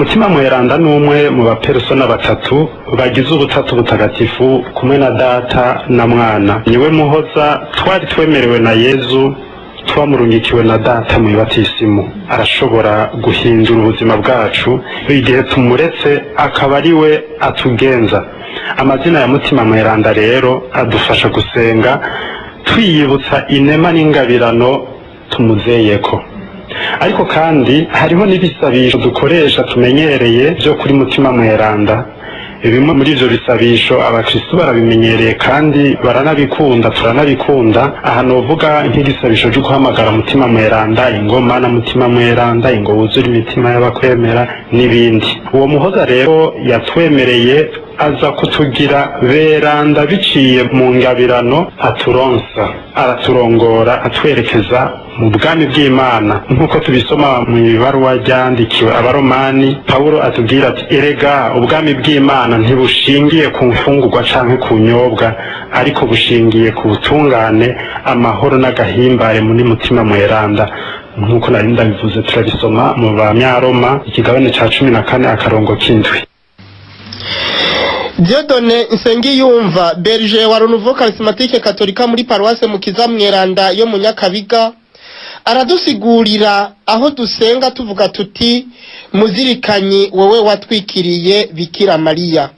umutima mweranda n'umwe mu bapersona batatu bagize ubutatu butagatifu kumwe na data na mwana. Niwe muhoza twari twemerewe na Yezu, twamurungikiwe na data mu batisimu. Arashobora guhindura ubuzima bwacu igihe tumuretse, akaba ari we atugenza. Amazina ya mutima mweranda rero adufasha gusenga twiyibutsa inema n'ingabirano tumuzeyeko. Ariko kandi hariho n'ibisabisho dukoresha tumenyereye byo kuri mutima mweranda. Bimwe muri ivyo bisabisho abakristo barabimenyereye kandi baranabikunda, turanabikunda. Aha novuga nk'igisabisho cyo guhamagara mutima mweranda, ingoma na mutima mweranda, ingo wuzura imitima y'abakwemera n'ibindi. Uwo muhoza rero yatwemereye aza kutugira beranda biciye mu ngabirano aturonsa, araturongora, atwerekeza mu bwami bw'Imana. Nkuko tubisoma mu ibaruwa ryandikiwe Abaromani, Pawulo atubwira ati erega ubwami bw'Imana ntibushingiye ku mfungurwa canke ku nyobwa, ariko bushingiye ku butungane, amahoro n'agahimbare muri mutima mweranda. Nkuko nari ndabivuze turabisoma mu Banyaroma ikigabane ca 14 akarongo k'indwi. Dieudonné Nsengiyumva, berger wa Renouveau Charismatique Catholique muri Paroisse Mukiza Mweranda yo mu Nyakabiga, aradusigurira aho dusenga tuvuga tuti muzirikanyi wowe watwikiriye Bikira Mariya.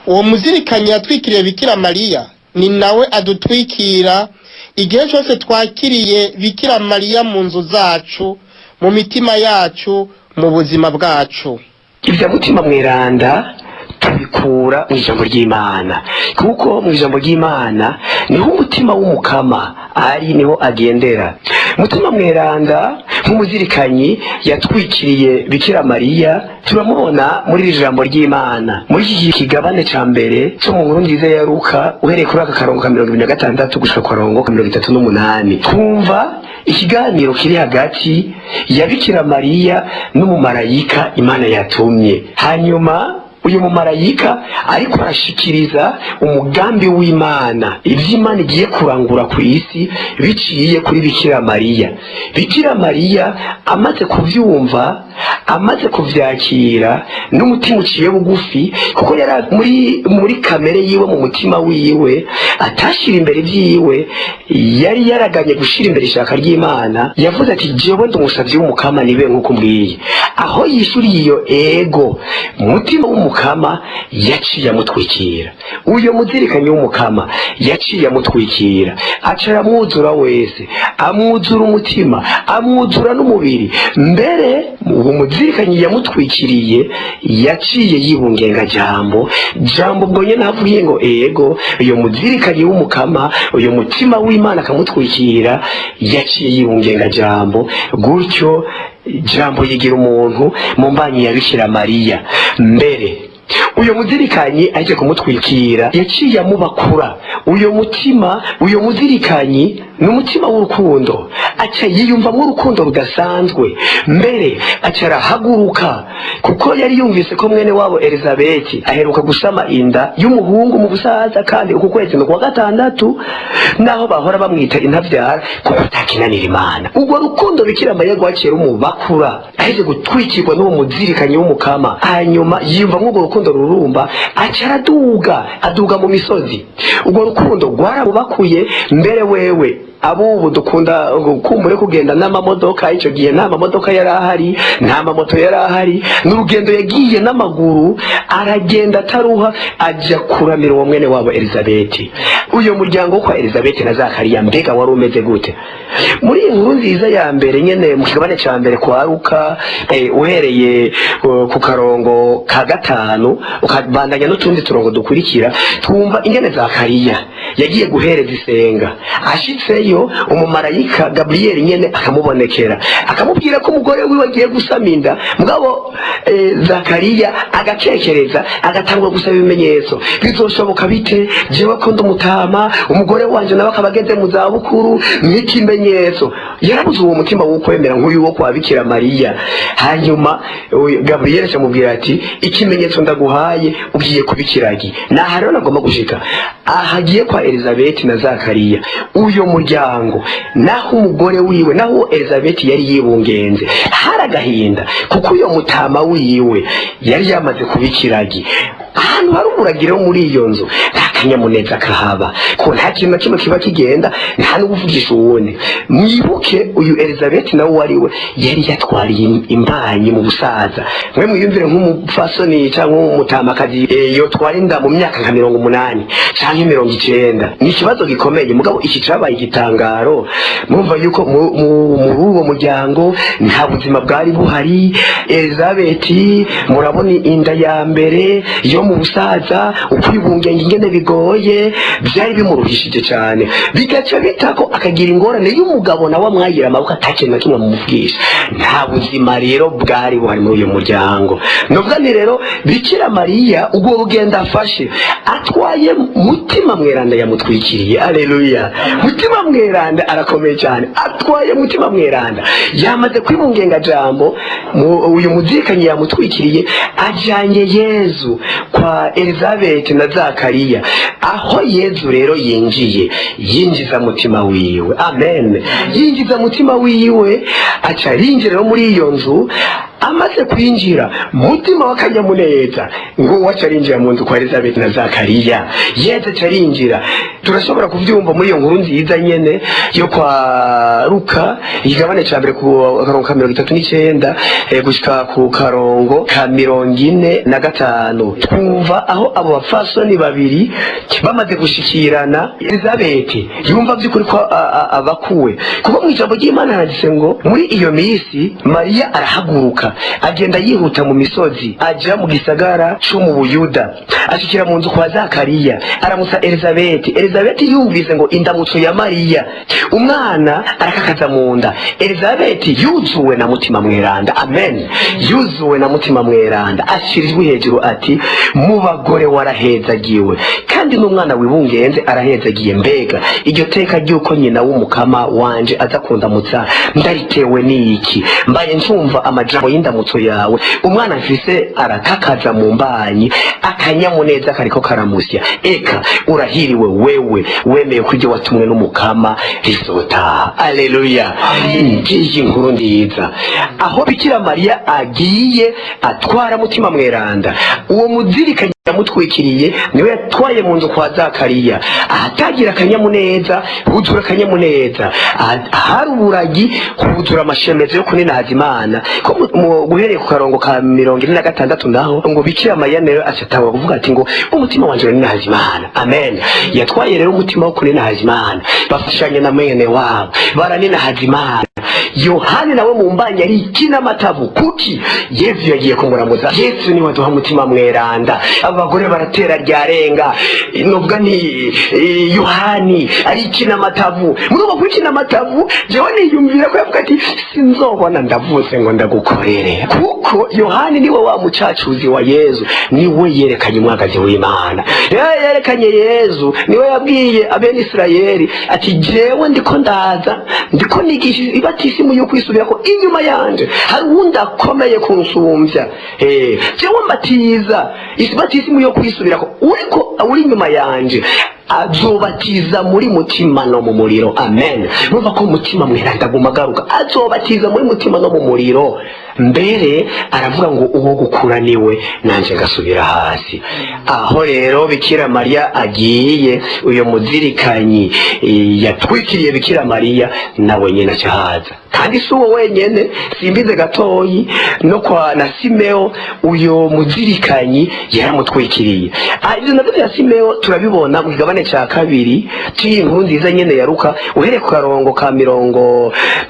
Uwo muzirikanyi yatwikiriye Bikira Mariya ni nawe adutwikira igihe cyose twakiriye Bikira Mariya mu nzu zacu, mu mitima yacu, mu buzima bwacu. Ibya mutima mweranda tubikura mu ijambo ry'Imana, kuko mu ijambo ry'Imana niho umutima w'umukama ari, niho agendera. Mutima mweranda nk'umuzirikanyi yatwikiriye Bikira Mariya turamubona muri iri jambo ry'Imana muri iki kigabane ca mbere cyo mu nkuru nziza ya Luka, uhereye kuri aka karongo ka 26 gushika ku karongo ka 38. twumva ikiganiro kiri hagati ya Bikira Mariya n'umumarayika Imana yatumye. Hanyuma uyu mumarayika ariko arashikiriza umugambi w'Imana, ivy'Imana igiye kurangura ku isi biciye kuri Bikira Mariya. Bikira Mariya amaze kuvyumva, amaze kuvyakira n'umutima uciye bugufi, kuko yari muri kamere yiwe, mu mutima wiwe atashira imbere vyiwe, yari yaraganye gushira imbere ishaka ry'Imana. Yavuze ati jewe ndumusavye w'umukama nibe nkuko mbwiye. Aho yishuriye iyo ego, mutima w'umukama yaciye amutwikira. Uyo muzirikanyi w'umukama yaciye amutwikira, acara amwuzura wese, amwuzura umutima, amwuzura n'umubiri. Mbere uwo muzirikanyi yamutwikiriye yaciye yibungenga jambo ubwo nyene navuye ngo ego, uyo muzirikanyi w'umukama, uyo mutima w'Imana akamutwikira, yaciye yibungenga jambo. Gutyo jambo yigira umuntu mu mbanyi ya Bikira Mariya. Mbere uyo muzirikanyi aje kumutwikira yaciye amubakura. Uyo mutima, uyo muzirikanyi n'umutima w'urukundo, aca yiyumvamwo urukundo rudasanzwe. Mbere aca arahaguruka, kuko yari yumvise ko mwene wabo Elizabeti aheruka gusama inda y'umuhungu mu busaza, kandi uku kwezi no kwa gatandatu, naho bahora bamwita intavyara kuko atakinanira Imana. Ubwo rukundo Bikira Mariya rwaciye rumubakura, aheje gutwikirwa n'uwo muzirikanyi w'umukama. Hanyuma yiyumvamwo urwo rukundo rurumba, aca aduga mu misozi. Ubwo rukundo rwaramubakuye. Mbere wewe abubu dukunda kumbure kugenda n'amamodoka, ico gihe nta mamodoka yari ahari, nta mamoto yari ahari, n'urugendo yagiye n'amaguru, aragenda ataruha, aja kuramira uwo mwene wabo Elizabeti. Uyo muryango kwa Elizabeti na Zakariya mbega wari umeze gute? Muri inkuru nziza ya mbere nyene mu kigabane ca mbere kwa Luka, uhereye ku karongo ka 5 ukabandanya n'utundi turongo dukurikira, twumva ingene Zakariya yagiye guhereza isenga. Ashitseyo umumarayika Gabriel nyene akamubonekera, akamubwira ko umugore wiwe agiye gusama inda. Mugabo Zakariya agacekereza, agatangwa gusaba ibimenyetso. Bizoshoboka bite jewe ko ndumutama, umugore wanje nawe akabageze mu zabukuru, n'iki ikimenyetso? yarabuze uwo mutima wo kwemera nk'uyu wo kwa Bikira Mariya. Hanyuma Gabriel acamubwira ati ikimenyetso ndaguhaye ugiye kubikiragi. Naha rero nagomba gushika ahagiye kwa Elizabeth na Zakariya, uyo muryango naho umugore wiwe naho Elizabeth yari yibungenze haragahinda, kuko uyo mutama wiwe yari yamaze kubikiragi. Ahantu hari umuragiro muri iyo nzu nta kanyamuneza kahaba, ko nta kintu na kimwe kiba kigenda, nta n'ubuvugisha uwundi. Mwibuke uyu Elizabeth nawe wariwe yari yatwariye imbanyi mu busaza. Mwe mwiyumvire nk'umupfasoni cyangwa umutamakazi yotwara inda mu myaka nka 80 cyangwa 90. Ni ikibazo gikomeye, mugabo iki cabaye igitangaro. Mumva yuko muri uwo muryango nta buzima bwari buhari. Elizabeth murabona inda ya mbere yo mu busaza, ukwibungenge ingene bigoye, byari bimuruhishije cyane, bigaca bitako akagira ingorane y'umugabo nawe amwayira amaboko atakintu na kimwe mumuvugisha. Nta buzima rero bwari buhari muri uyu muryango. Nubwo ni rero Bikira Mariya ubwo rugenda afashe atwaye mutima mweranda yamutwikiriye. Haleluya, mutima mweranda arakomeye cyane, atwaye mutima mweranda yamaze kwibungenga jambo. Uyu muzirikanye yamutwikiriye ajanye Yezu kwa Elizabeth na Zakariya. Aho Yezu rero yinjiza mutima wiwe. Amen. Yinjiza mutima wiwe aca rinjira muri iyo nzu. Amaze kwinjira mutima wakanyamuneza ngo wacarinjira mu nzu kwa Elizabeth na Zakariya. Yezu carinjira, turashobora kuvyumva muri iyo nkuru nziza nyene yo kwa Luka igabane ca mbere ku karongo ka 39 gushika ku karongo ka 45. Twumva aho abo bafasoni babiri bamaze gushikirana. Elizabeth yumva by'ukuri ko abakuwe, kuko mu ijambo ry'Imana handitse ngo muri iyo misi Mariya arahaguruka agenda yihuta mu misozi aja mu gisagara cyo mu Buyuda, ashikira mu nzu kwa Zakariya aramutsa Elizabeth. Elizabeth yumvise ngo indamutso ya Mariya, umwana arakakaza mu nda. Elizabeth yuzuwe na mutima mweranda. Amen. Yuzuwe na mutima mweranda, ashirijwe hejuru ati mu bagore warahezagiwe, kandi n'umwana wibungenze arahezagiye. Mbega iryo teka ry'uko nyina w'umukama wanje aza kundamutsa ndaritewe n'iki? Mbaye ncumva amajambo y'indamutso yawe, umwana mfise arakakaza mu mbanyi, akanyamuneza kariko karamusya. Eka urahiriwe wewe wemeye kuryo watumwe n'umukama rizotaha. Haleluya. Ngiyi nkuru nziza aho Bikira Mariya agiye atwara mutima mweranda. Uwo muzirikanye yamutwikiriye niwe yatwaye mu nzu kwa Zakariya, ahatagira akanyamuneza huzura akanyamuneza, hari uburagi huzura amashemezo yo kuninaza Imana. Ko guhereye ku karongo ka 46 naho ngo Bikira Mariya rero acatawa kuvuga ati ngo umutima wanje ninaza Imana. Amen. Yatwaye rero umutima wo kuninaza Imana, bafashanye na mwene wabo baraninaza Imana. Yohani nawe mu mbanya ari ikina matavu kuki Yesu yagiye kumuramuza. Yesu ni waduha mutima mweranda. Abagore baratera ryarenga, nubwo ni Yohani ari ikina matavu. Murugo kwikina matavu jewe niyumvira ko yavuga ati sinzobona ndavuze ngo ndagukorere, kuko Yohani niwe wa mucacuzi wa Yesu, niwe yerekanye umwagazi w'Imana. Yerekanye Yesu, niwe yabwiye abene Isirayeli ati jewe ndiko ndaza, ndiko nigisha ibatisimu yo kwisubira ko inyuma yanje hari undi akomeye kunsumbya. Jewe mbatiza isibatisimu yo kwisubira ko uri inyuma yanje azobatiza muri mutima no mu muriro. Amen. Numva ko mutima mweranda gumagaruka azobatiza muri mutima no mu muriro. Mbere aravuga ngo uwo gukura niwe nanje gasubira hasi. Aho rero Bikira Mariya agiye, uyo muzirikanyi yatwikiriye Bikira Mariya nawe nyine acahaza. Kandi si uwo wenyene, simbize gatoyi no kwa na Simeo uyo muzirikanyi yaramutwikiriye. Ibyo nabyo ya Simeo turabibona mu kigabane cya kabiri cy'inkuru nziza nyene ya Luka, uhereye ku karongo ka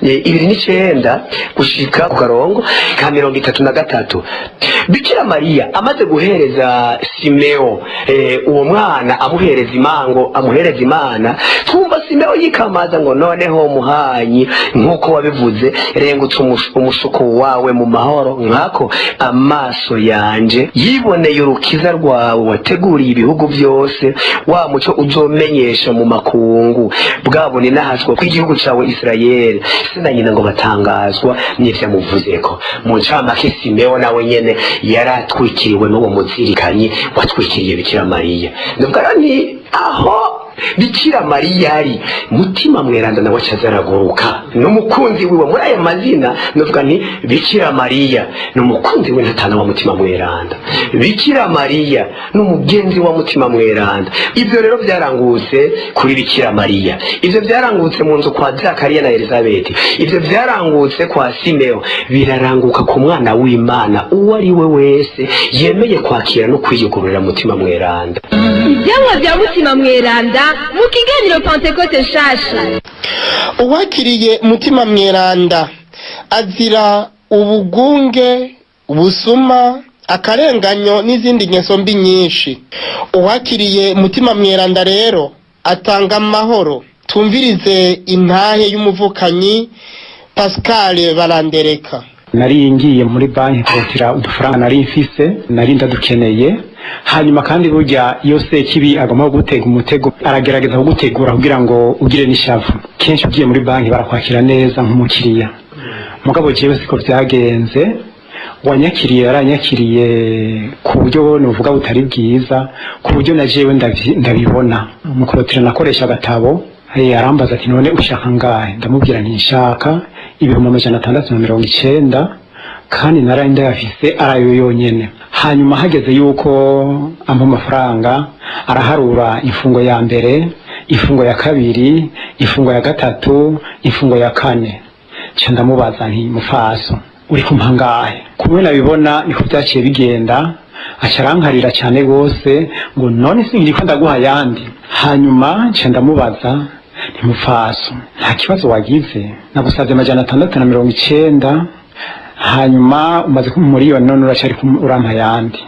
29 gushika ku karongo ka 33. Bikira Mariya amaze guhereza Simeo uwo mwana amuhereza Imana, twumva Simeo yikamaza ngo noneho muhanyi nkuko wabivuze, rengutse umushuko wawe mu mahoro, nkako amaso yanje yiboneye urukiza rwawe wateguriye ibihugu byose, wa muco uzomenyesha mu makungu bwabone nahazwa kw'igihugu cawe Israel se na nyina ngo batangazwa n'ivyo muvuzeko mu ncamake Simeo nawe nyene yaratwikiriwe n'uwo muzirikanyi watwikiriye Bikira Mariya ndavuga ni aho Bikira Mariya ari mutima mweranda nawe cazaraguruka n'umukunzi wiwe muri aya mazina ndavuga nti Bikira Mariya n'umukunzi we ntatana wa mutima mweranda Bikira Mariya n'umugenzi wa mutima mweranda ivyo rero byarangutse kuri Bikira Mariya ivyo byarangutse mu nzu kwa Zakariya na Elizabeth ivyo byarangutse kwa Simeo biraranguka ku mwana w'Imana uwo ari we wese yemeye kwakira no kwiyugururira mutima mweranda ibyamwa bya mutima mweranda mu kiganiro Pentecote nshasha. Uwakiriye mutima mweranda azira ubugunge, ubusuma, akarenganyo n'izindi ngeso mbi nyinshi. Uwakiriye mutima mweranda rero atanga amahoro. Tumvirize intahe y'umuvukanyi Pascal Barandereka. Nari ngiye muri banki kurotira udufaranga nari mfise nari ndadukeneye, hanyuma kandi burya iyo Sekibi agomba gutega umutego aragerageza kugutegura kugira ngo ugire n'ishavu. Kenshi ugiye muri banki barakwakira neza nk'umukiriya, mugabo jewe siko byagenze. Wanyakiriye yaranyakiriye ku buryo nuvuga butari bwiza, ku buryo na jewe ndabibona. Mu kurotira nakoresha agatabo, arambaza ati none ushaka ngahe? Ndamubwira nti nshaka 690 kandi naraye ndayafise arayo yonyene. Hanyuma hageze yuko ampa amafaranga araharura imfungo ya mbere, imfungo ya kabiri, imfungo ya gatatu, imfungo ya kane. Cyo ndamubaza nti mufaso uri kumpangahe? Kumwe nabibona niko byaciye bigenda, acarankarira cyane gose ngo none singiri ko ndaguha yandi. Hanyuma cyo ndamubaza ntimufaso nta kibazo wagize, nagusabye 690 hanyuma umaze ku miliyoni none uracari urampa yandi.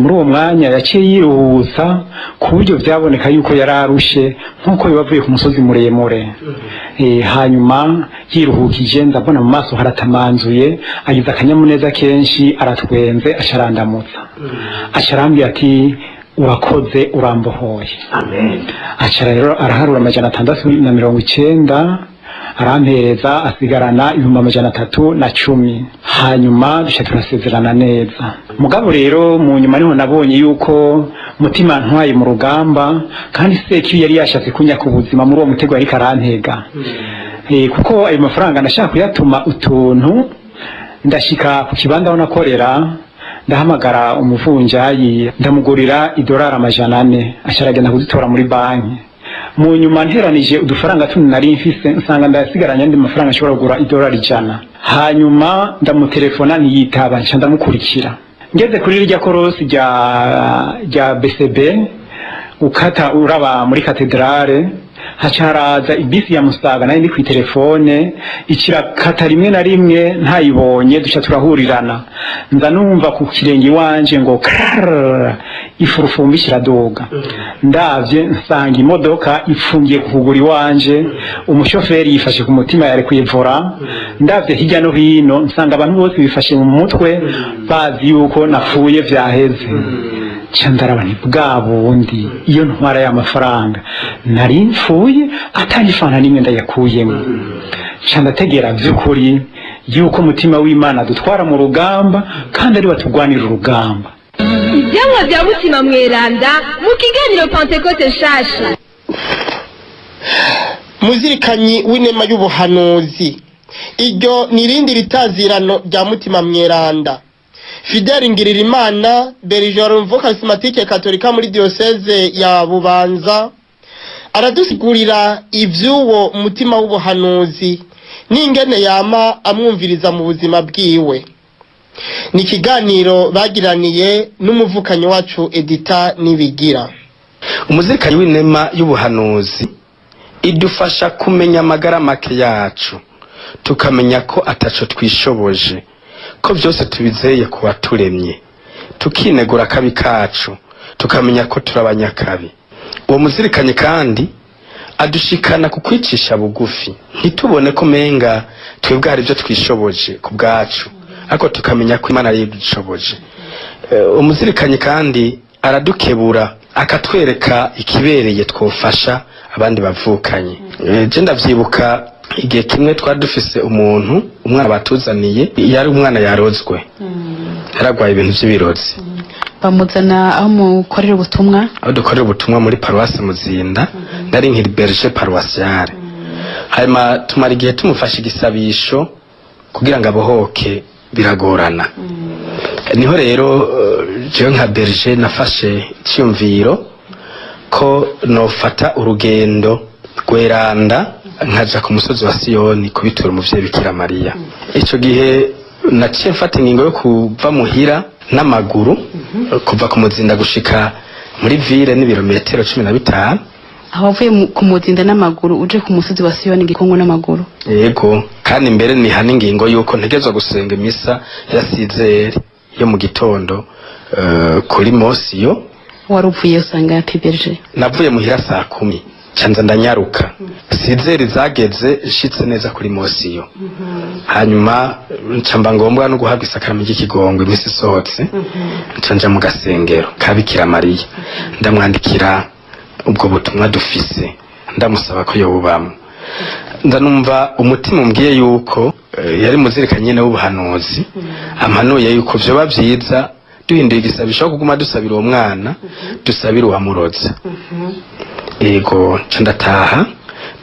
Muri uwo mwanya yaciye yiruhusa ku buryo byaboneka yuko yararushe nkuko bibavuye ku musozi muremure. Hanyuma yiruhukije ndabona mu maso haratamanzuye, agize akanyamuneza kenshi, aratwenze, asharandamutsa. Asharambye ati urakoze urambohoye. Amen. Acara rero araharura 690 arampereza asigarana 310. Hanyuma dusha turasezerana neza. Mugabo rero mu nyuma niho nabonye yuko mutima ntwaye mu rugamba, kandi Sekibi yari yashatse kunyaka ubuzima muri uwo mutego yari karantega. Kuko ayo mafaranga ndashaka kuyatuma utuntu, ndashika ku kibanza aho nakorera, ndahamagara umuvunjayi ndamugurira $400 asharagenda kuzitora muri banki. Mu nyuma nteranije udufaranga tuni nari mfise nsanga ndasigaranye andi mafaranga ashobora kugura $100. Hanyuma ndamutelefona ntiyitaba, nca ndamukurikira. Ngeze kuri rya korosi rya BCB ukata uraba muri katedrale, hacaraza ibisi ya Musaga nari ndi ku telefone ikirakata rimwe na rimwe ntayibonye, duca turahurirana. Nza numva ku kirenge wanje ngo krrr ifurufumbi kiradoga. Ndavye nsanga imodoka ifungiye ku kuguri wanje, umushoferi yifashe ku mutima yari kuyivora. Ndavye hirya no hino nsanga abantu bose bifashe mu mutwe bazi yuko napfuye vyaheze. Chandara ni bwa bundi iyo ntwara y'amafaranga nari mfuye atanifana nimwe ndayakuyemo. Chandategera byukuri yuko mutima w'Imana dutwara mu rugamba kandi ari batugwanira urugamba. Ibyamwa bya mutima mweranda mu kiganiro Pentecote nshasha. Muzirikanyi w'inema y'ubuhanuzi, iryo nirindi ritazirano rya mutima mweranda. Fidel Ngiririmana, Berger Warunvuka Charismatique Katolika muri diocese ya Bubanza, aradusigurira ivyuwo mutima w'ubuhanuzi n'ingene yama amwumviriza mu buzima bwiwe. Ni kiganiro bagiraniye n'umuvukanyi wacu Edita Nibigira. Umuzirikanyi w'inema y'ubuhanuzi idufasha kumenya amagara make yacu, tukamenya ko ataco twishoboje, ko byose tubizeye kuba turemye, tukinegura kabi kacu, tukamenya ko turabanyakabi. Uwo muzirikanye kandi adushikana ku kwicisha bugufi, ntitubone ko menga twebwe hari byo twishoboje ku bwacu, ariko tukamenya ko Imana ari idushoboje. Umuzirikanye kandi aradukebura akatwereka ikibereye twofasha abandi bavukanye. Je ndavyibuka igihe kimwe twari dufise umwana batuzaniye yari umwana yarozwe, yaragwaye ibintu vy'ibirozi, bamuzana aho mukorera ubutumwa, aho dukorera ubutumwa muri paruwase Muzinda, nari nkiri berger paroissiale. Hanyuma tumara igihe tumufashe igisabisho kugira ngo abohoke, biragorana. Niho rero jewe nka berger nafashe icyumviro ko nofata urugendo rweranda nkaja ku musozi wa Siyoni kubitura umuvyeyi Bikira Mariya. Ico gihe naciye mfata ingingo yo kuva muhira n'amaguru, kuva ku Muzinda gushika muri ville n'ibirometero 15. aho wavuye ku Muzinda n'amaguru uje ku musozi wa Siyoni Gikongo n'amaguru? Yego, kandi mbere ni hani ingingo yuko ntegezwa gusenga misa ya Sizeri yo mu gitondo kuri Mosiyo. Wari uvuye usanga ya Berger? Navuye muhira saa 10 canza ndanyaruka. Sizeri zageze nshitse neza kuri Mosiyo. Hanyuma ncamba ngombwa no guhabwa isakaramo ry'ikigongwe imisi isohotse, ncanja mu gasengero ka Bikira Mariya, ndamwandikira ubwo butumwa dufise, ndamusaba ko yobubamo. Ndanumva umutima umbwiye yuko yari muzirikanye nyene w'ubuhanuzi, amanuye yuko vyoba vyiza duhinduye igisabisho kuguma dusabira uwo mwana, dusabira uwamuroza. Ego ndataha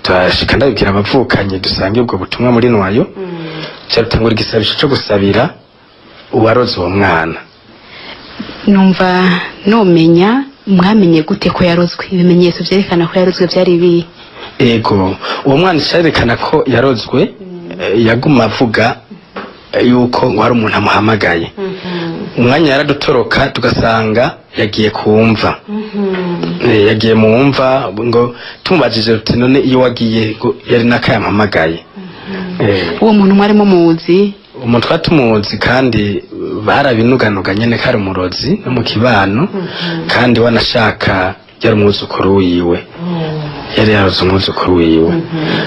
turashika ndabibwira abavukanye dusangiye ubwo butumwa muri Nwayo, cyarutangura igisabisho cyo gusabira uwaroza uwo mwana. Numva nomenya mwamenye gute ko yarozwe? Ibimenyetso vyerekana ko yarozwe byari ibi? Ego uwo mwana cyerekana ko yarozwe, yaguma avuga yuko ngo hari umuntu amuhamagaye. Umwanya yaradutoroka tugasanga yagiye kumva, yagiye mumva ngo tumubajije ruti none iyo wagiye yari nakayampamagaye. Uwo muntu mwarimo muzi? Umuntu twatumuzi kandi barabinuganuga nyene kari umurozi no mu kibano, kandi wanashaka yari umwuzukuru wiwe, yari yaroze umwuzukuru wiwe.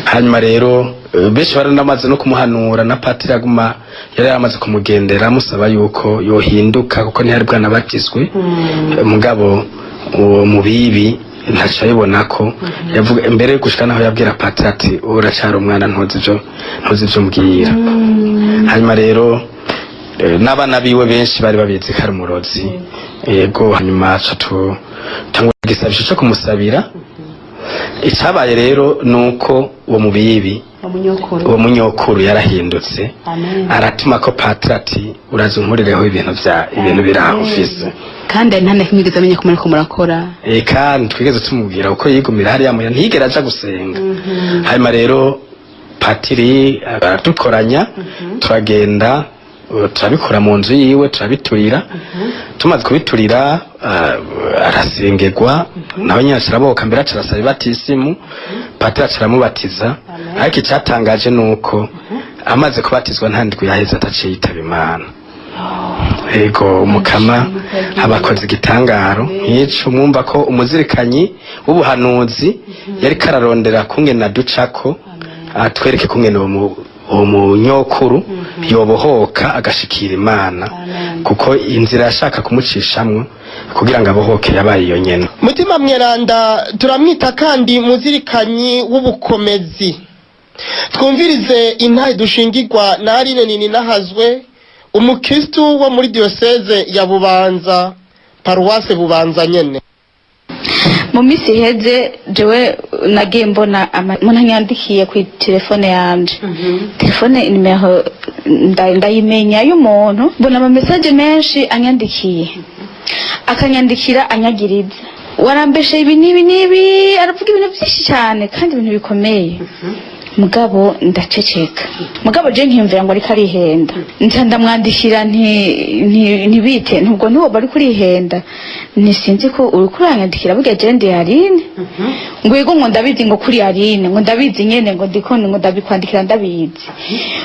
Hanyuma rero benshi baranamaze no kumuhanura, na patiri aguma yari yamaze kumugendera amusaba yuko yohinduka kuko ntiyari bwana batizwe. Mugabo uwo mubibi ntaca yibona ko yavuga mbere gushika naho yabwira patiri ati uracyari umwana ntuzi ivyo mbwira. Hanyuma rero n'abana biwe benshi bari babizi kari umurozi. Yego, hanyuma tangura igisabisho cyo kumusabira. Icabaye rero nuko uwo mubibi, uwo munyokuru yarahindutse, aratuma ko patiri ati uraza unkurireho ibintu biraho ufise. Kandi nta nakimwigeze amenya ko muriko murakora? Kandi twigeze tumubwira uko yigumira hariya muya ntiyigera aja gusenga. Hanyuma rero patiri aradukoranya, turagenda turabikora mu nzu yiwe, turabiturira. Tumaze kubiturira arasengerwa, nawe nyine araboka, mbere arasaba batisimu, patiri aramubatiza. Ariko icyatangaje nuko amaze kubatizwa nta ndwi yaheze ataciye yitaba Imana. Ego, umukama abakoze igitangaro nk'ico. Mwumva ko umuzirikanyi w'ubuhanuzi yari kararondera kungena ducako, atwereke kungena uwo munyokuru yobohoka agashikira Imana, kuko inzira yashaka kumucishamwo kugira ngo abohoke yabaye iyo nyene. Mutima Mweranda turamwita kandi muzirikanyi w'ubukomezi. Twumvirize intahe dushingirwa na Aline Nininahazwe, umukristu wo muri diocese ya Bubanza, paruwase Bubanza nyene. Mu misi heze jewe nagiye mbona umuntu anyandikiye ku telefone yanje. Telefone nimero ndayimenya y'umuntu, mbona ama message menshi anyandikiye, akanyandikira anyagiriza, warambeshe ibi nibi, aravuga ibintu byinshi cyane kandi ibintu bikomeye. Mugabo ndaceceka, mugabo je nkimvira ngo ariko arihenda, nca ndamwandikira ntibite nubwo ntiwo bari kurihenda, nisinzi ko uri kuranyandikira burya je ndi Aline, ngo yego ngo ndabizi ngo kuri Aline, ngo ndabizi nyene ngo ndikone ngo ndabikwandikira ndabizi,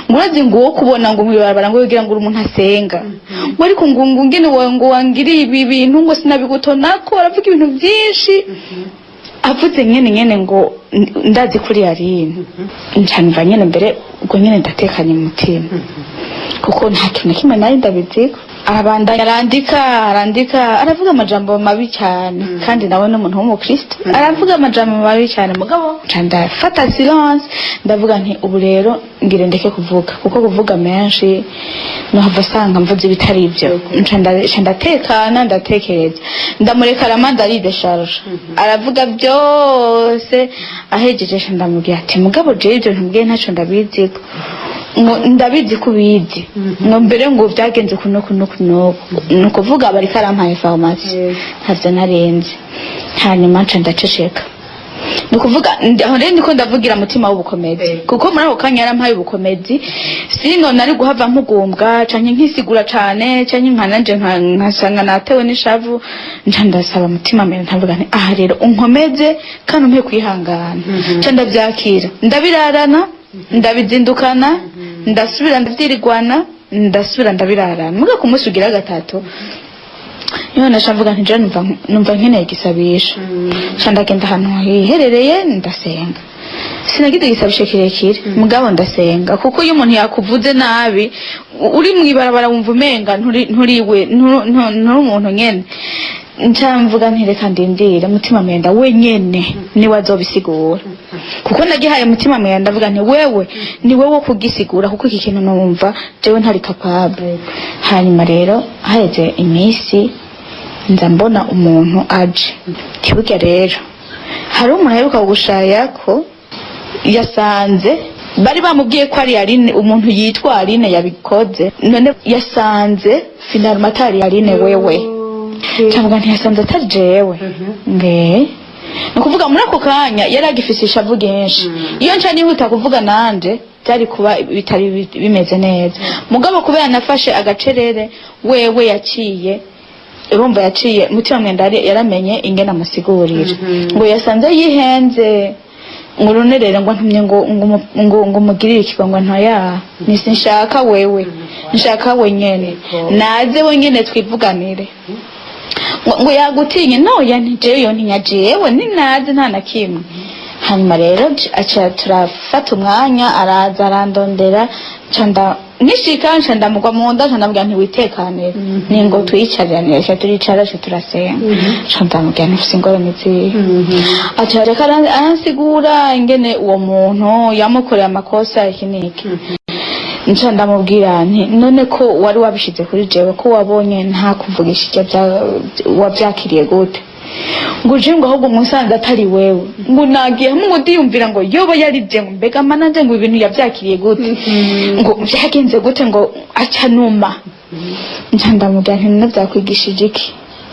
murazi ngo wo kubona ngo mwibarabara ngo yogira ngo umuntu asenga, ngo ariko ngo ngene ngo wangiriye ibi bintu ngo sinabigutonako, aravuga ibintu byinshi avuze nyene ngo ndazi kuri Aline. Ncanva nyene mbere ubwo nyene ndatekanye mu mutima, kuko nta kintu kimwe nari ndabizi. arabandanya arandika aravuga amajambo mabi cyane kandi nawe n'umuntu w'umukristo aravuga amajambo mabi cyane mugabo ndafata silence ndavuga nti ubu rero ngire ndeke kuvuga kuko kuvuga menshi nohava sanga mvuze ibitari ibyo ndatekana ndatekereza ndamureka ramanda ari decharge aravuga byose ahejeje ndamubwira ati mugabo je ibyo ntubwiye ntaco ndabiziko ndabizi kubizi ngo mbere ngo byagenze kuno nukuvuga bari karampaye farumasi havyo narenze hanyuma nca ndaceceka nukuvuga aho rero niko ndavugira mutima w'ubukomezi kuko muri ako kanya yarampaye ubukomezi singo nari guhava mpugumbwa canke nkisigura cane canke nkananje nkasanga natewe n'ishavu nca ndasaba mutima mbere ntavuga nti aha rero unkomeze kandi umpe kwihangana nca ndavyakira ndabirarana ndabizindukana ndasubira ndavyirirwana ndasubira ndabirarana muga ku munsi ugira gatatu niho nashavuga nti je numva nkeneye igisabisho ndagenda ahantu hiherereye ndasenga sinagize igisabisho kirekire mugabo ndasenga kuko iyo umuntu yakuvuze nabi uri mwibarabara wumva umenga nturiwe nturi umuntu nyene ncamvuga nti reka ndindire mutima mwenda wenyene niwe azobisigura kuko nagihaye mutima mwenda ndavuga nti wewe ni wewe kugisigura kuko iki kintu numva jewe ntari capable hanyuma rero haheze iminsi nza mbona umuntu aje kibuga rero hari umuntu aheruka gushaya ko yasanze bari bamubwiye ko ari Aline umuntu yitwa Aline yabikoze none yasanze final matari Aline wewe cyangwa ntiyasanze atari jewe nukuvuga muri ako kanya yari agifise ishavu genshi iyo nca nihuta kuvuga nanje byari kuba bitari bimeze neza mugabo kubera nafashe agacerere wewe yaciye urumva yaciye mutima mwenda yaramenye ingena musigurira ngo yasanze yihenze ngurunerere ngo ntumye ngo mugirire ikigongo ntoya nishaka wewe nshaka wenyene naze wenyene twivuganire ngo yagutinye noya ntijeyo ntinyajewe ninaze nta na kimwe hanyuma rero aca turafata umwanya araza arandondera canda nishika ndamugwa mu nda ndamubwira nti witekanire ningo twiyicarira cyo turicara cyo turasenga ndamubwira nti ufise ingorane zihe aca reka aransigura ingene uwo muntu yamukoreye amakosa ikiniki nca ndamubwira nti none ko wari wabishize kuri jewe ko wabonye nta kuvugisha wabyakiriye gute ngo jingo ahubwo musanze atari wewe ngo nagiye mu ndiyumvira ngo yoba yarije ngo mbega mananje ngo ibintu yabyakiriye gute ngo byagenze gute ngo acanuma nca ndamubwira nti navyakwigishije iki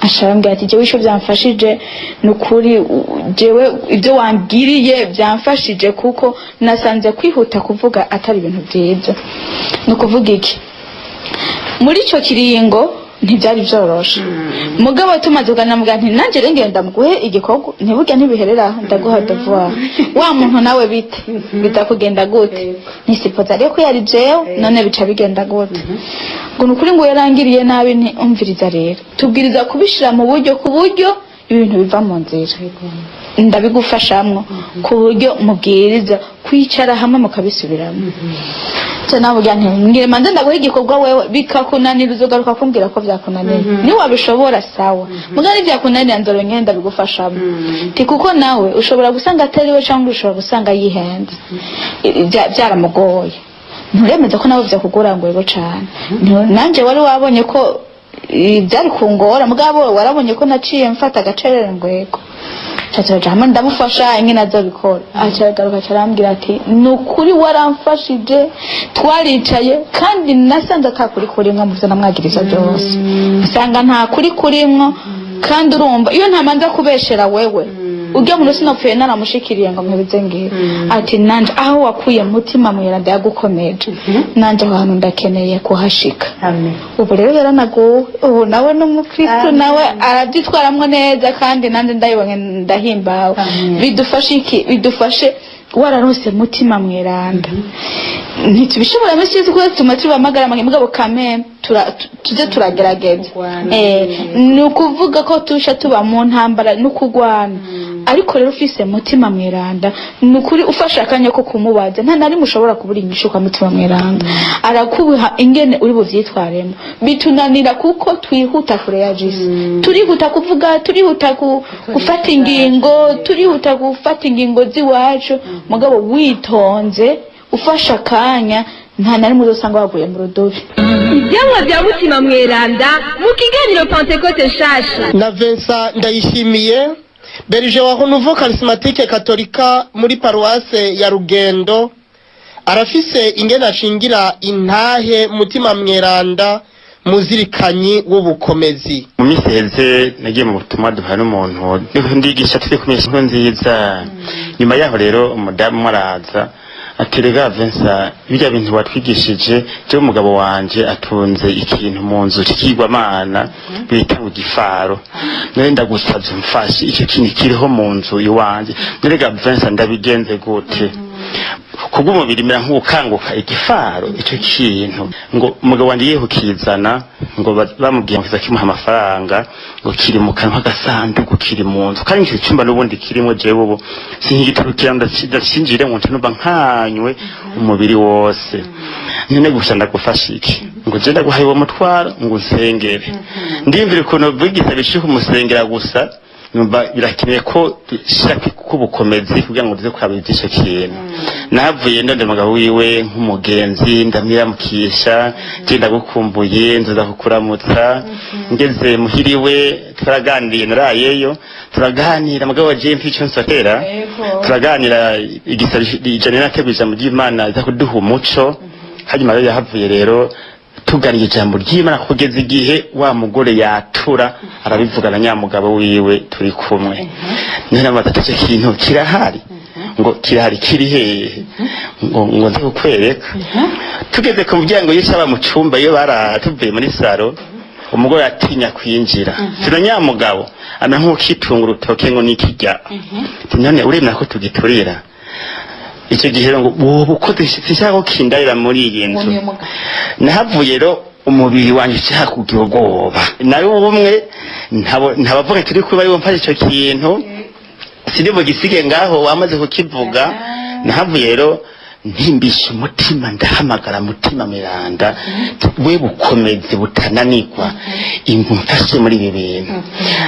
ashambwira ati jewe isho byamfashije nukuri jewe ibyo wangiriye byamfashije kuko nasanze kwihuta kuvuga atari ibintu byiza nukuvuga iki muri ico kiringo ntibyari byoroshe mugabo tumaze kuganira nti nanje ngenda muguhe igikorwa ntibuge ntibiherera ndaguha devoir wa muntu nawe bite bitakugenda gute nisipoza rero ko yari jewe none bica bigenda gute ngo nukuri ngo yarangiriye nabi nti umviriza rero tubwiriza kubishira mu buryo ku buryo ibintu biva mu nzira ndabigufashamwo ku buryo mubwiriza kwicara hamwe mukabisubiramo navuga nti ngire manze ndaguha igikorwa wewe bikakunanira uzogaruka kumbwira ko byakunaniye ni wabishobora sawa mugari byakunanira nzoro ngenda bigufashamo ti kuko nawe ushobora gusanga atari we cyangwa ushobora gusanga yihenze byaramugoye nturemeza ko nawe byakugora ngo yego cyane nanje wari wabonye ko byari kungora mugabo warabonye ko naciye mfata agacerere ngo yego cyacajama ndamufasha ingene azobikora acagaruka carambwira ati nukuri waramfashije twaricaye kandi nasanze atakuri kurimwe mu byo namwagiriza byose nsanga nta kuri kurimwe kandi urumva iyo ntamanza kubeshera wewe ujya mu sinopfuye naramushikiriye ngo mwibize ngira ati nanje aho wakuye mutima mwera ndagukomeje nanje ahantu ndakeneye kuhashika amen ubu rero yaranaguwe ubu nawe n'umukristo nawe arabyitwaramwe neza kandi nanje ndayibonye ndahimbawe bidufashe iki bidufashe wararonse mutima mweranda ntitubishobora mesizi ko tuma tubamagara mugabo kame tuje turagerageza ni ukuvuga ko tusha tuba mu ntambara no kugwana ariko rero ufise mutima mweranda nukuri ufasha akanya ko kumubaza nta nari mushobora kubura inyishu kwa mutima mweranda arakubiha ingene uri buvyitwaremo bitunanira kuko twihuta kure ya Yesu turihuta kuvuga turihuta gufata ingingo turihuta gufata ingingo ziwacu mugabo witonze ufasha akanya nta nari muzosanga waguye mu rudobi. Ibyamwa bya mutima mweranda mu kiganiro Pentecote nshasha na Vincent Ndayishimiye berge wa Renouveau Charismatique Katolika muri paruwase ya Rugendo arafise ingene ashingira intahe mutima mweranda muzirikanyi w'ubukomezi. Mu minsi heze nagiye mu butumwa duha n'umuntu ndigisha turi kumesha inkuru nziza nyuma yaho rero umudamu araza aterega Vincent bijya bintu watwigishije je umugabo wanje atunze ikintu mu nzu kigwamana bita ugifaro none ndagusavye mfashi icyo kintu kiriho mu nzu iwanje nerega Vincent ndabigenze gute kubw'umubiri mera nk'ukanguka igifaro icyo kintu ngo umugabo wanje yehukizana ngo bamubwiye ngo kimuha amafaranga ngo kiri mu kanwa gasanduku kiri mu nzu kandi icyo cyumba n'ubundi kirimo jewe ubu sinkigiturukira ndashinjire mu ntuba nkanywe umubiri wose none gusa ndagufasha iki ngo je ndaguhaye uwo mutwaro ngo nsengere ndimvire ukuntu bigisa bishiho umusengera gusa numva birakeneye ko shaka kubukomezi kugira ngo duze kwabiza icyo kintu navuye ndonde mugabo wiwe nk'umugenzi ndamiramukisha genda gukumbuye nzoza kukuramutsa ngeze muhiriwe turaganiriye narayeyo turaganira mugabo waje mpico nsotera turaganira igisabije nateguza mu by'Imana za kuduha umuco hanyuma rero yahavuye rero tuganiye ijambo ry'Imana kugeza igihe wa mugore yatura arabivugana nyamugabo wiwe turi kumwe none amatatu kintu kirahari ngo kirahari kiri hehe ngo nze kukwereka tugeze ku muryango y'icaba mu cyumba iyo baratuvuye muri saro umugore atinya kwinjira tuna nyamugabo ana nk'ukitunga urutoke ngo nikijya none uremera ko tugiturira icyo gihe ngo wowe ukoze sinshaka ko kindarira muri iyi nzu nahavuye rero umubiri wanje cyaka kugira ubwoba nawe ubumwe ntabavuga turi kuba ari mfashe icyo kintu sindi mu gisige ngaho wamaze kukivuga nahavuye rero ntimbisha umutima ndahamagara mutima mweranda we bukomeze butananirwa imfashe muri ibi bintu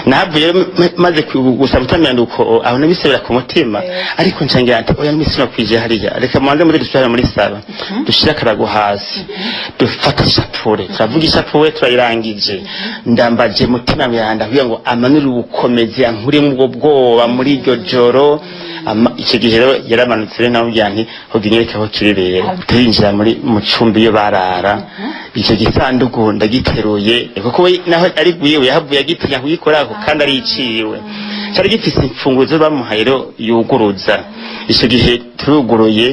nahavuye maze gusaba mutima nduko abona bisebera ku mutima ariko ncangira ati oya n'isino kwije hariya reka mwanze muri dusubira muri saba dushira karago hasi dufata ishapure turavuga ishapure turayirangije ndambaje mutima mweranda kugira ngo amanure ubukomezi ankure mu bwo bwoba muri iryo joro icyo gihe rero yaramanutse nawe byanti hoginyereka aho kiri rero turinjira muri mu cyumba iyo barara icyo gisanduku ndagiteruye kuko we naho ari guyewe yahavuye agitinya kugikora ako kandi ari iciwe cyari gifise imfunguzo bamuhaye rero yuguruza icyo gihe turuguruye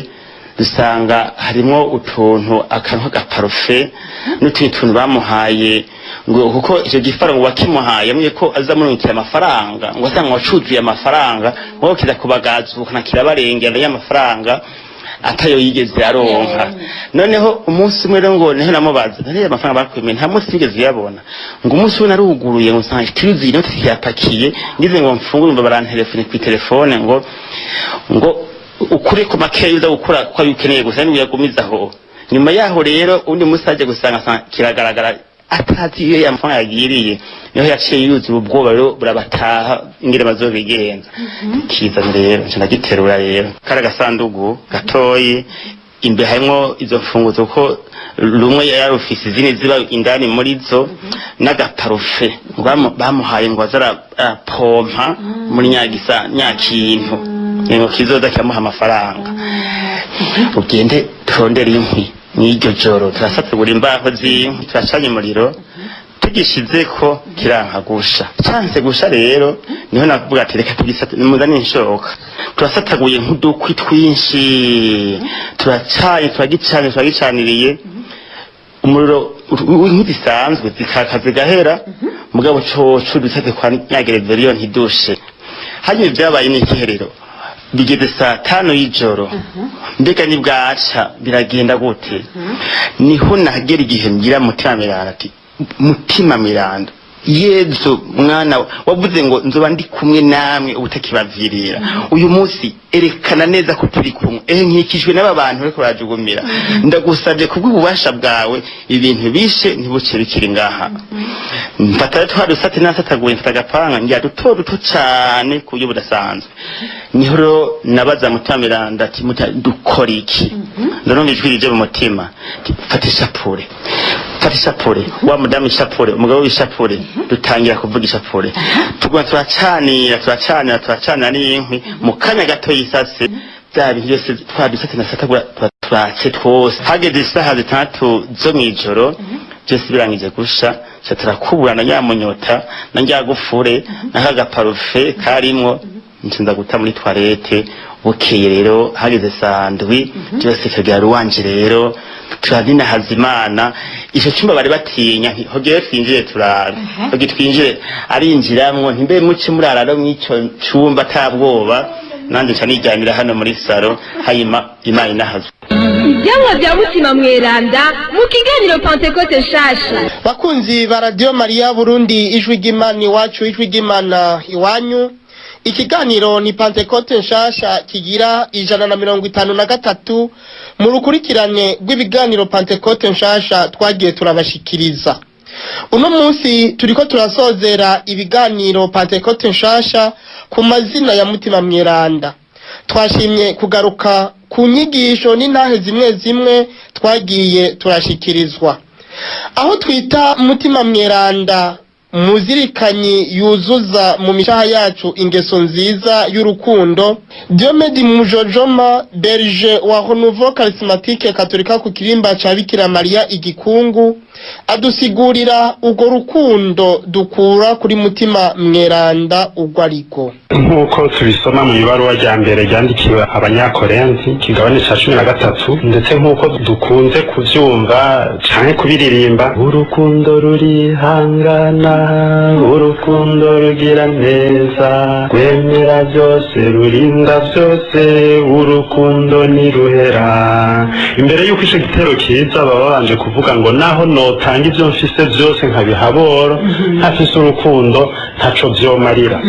dusanga harimo utuntu akantu k'agaparufe n'utundi tuntu bamuhaye ngo kuko icyo gifaro ngo wakimuhaye mwe ko azamurungikira amafaranga ngo asanga wacuzuye amafaranga ngo kiza kubagazuka na kirabarengera y'amafaranga atayo yigeze aronka noneho umunsi umwe rero ngo neho namubaza nari amafaranga bakwemeye nta munsi yigeze yabona ngo umunsi we naruguruye ngo nsanga tuzi inote yapakiye ngize ngo mfungure ngo barantelefone ku telefone ngo ukuri ku makeyo uza gukora kwa yukeneye gusa ni uyagumizaho nyuma yaho rero undi musaje gusanga kiragaragara atazi iyo yamfana yagiriye niho yaciye yuzuye ubwoba rero burabataha ingere bazobigenza kiza rero nagiterura rero kara gasandugu gatoyi imbe harimo izo mfunguzo ko rumwe yarufise izindi ziba indani muri zo n'agaparufe bamuhaye ngo azara pompa muri nyakintu ngo kizoza cyamuha amafaranga ugende tondera inkwi n'iryo joro turasatagura imbaho z'inkwi turacanye umuriro tugishize ko kiranka gusha chance gusha rero niho navuga ati reka tugisate muzane inshoka turasataguye nk'udukwi twinshi turacaye turagicaniriye umuriro nk'ibisanzwe zikakaze gahera mugabo coco dusate kwa nyagereveriyo ntidushe hanyuma byabaye n'ikiherero bigeze saa 5 y'ijoro mbega ni bwaca biragenda gute niho nagera igihe ngira mutima miranda ati mutima miranda Yezu mwana wavuze ngo nzoba ndi kumwe namwe ubutakibavirira uyu munsi erekana neza ko turi kumwe nkikijwe n'aba bantu ariko barajugumira ndagusabye kubw'ububasha bwawe ibintu bishe ntibuce bikiri ngaha mfatara twadusate nasataguye mfatagapanga njya duto cyane ku buryo budasanzwe niho nabaza mutamiranda ati dukora iki ndononga ijwi rije mu mutima fata ishapure wa mudamu ishapure umugabo w'ishapure dutangira kuvuga ishapure tugwa turacanira n'inkwi mu kanya gato yisase bya bintu byose twadusate nasatagura twace twose hageze isaha 6 zo mwijoro byose birangije gusha turakuburana nyamunyota na njyagufure n'akagaparufe karimwo ncinza guta muri toilette bukeye rero hageze sandwi byose kagira ruwanje rero turadina hazimana ico cyumba bari batinya hogeye twinjire turabe hogi twinjire arinjiramwo ntimbe muci murararo mwico cyumba tabwoba nanje canijyanira hano muri saro hayima imana inahazwe ibyamwa bya mutima mweranda mu kiganiro Pentecote nshasha. Bakunzi ba Radio Maria Burundi ijwi ry'Imana iwacu ijwi ry'Imana iwanyu, ikiganiro ni Pentecote nshasha kigira 153 mu rukurikirane rw'ibiganiro Pentecote nshasha twagiye turabashikiriza. Uno munsi turiko turasozera ibiganiro Pentecote nshasha ku mazina ya mutima mweranda. Twashimye kugaruka ku nyigisho n'intahe zimwe twagiye turashikirizwa. Aho twita mutima mweranda muzirikanyi yuzuza mu mishaha yacu ingeso nziza y'urukundo, Diomede Mujojoma Berger wa Renouveau Charismatique Katolika ku kirimba ca Bikira Maria Igikungu adusigurira urwo rukundo dukura kuri mutima mweranda urwo ariko. Nk'uko tubisoma mu ibaruwa rya mbere ryandikiwe abanyakorinti kigabane ca 13 ndetse nk'uko dukunze kuvyumva canke kubiririmba, urukundo rurihangana, urukundo rugira neza, rwemera byose, rurinda byose, urukundo niruhera. Imbere y'uko ico gitero kiza baba babanje kuvuga ngo naho notanga ivyo mfise byose nkabihaboro, ntafise urukundo ntaco vyomarira.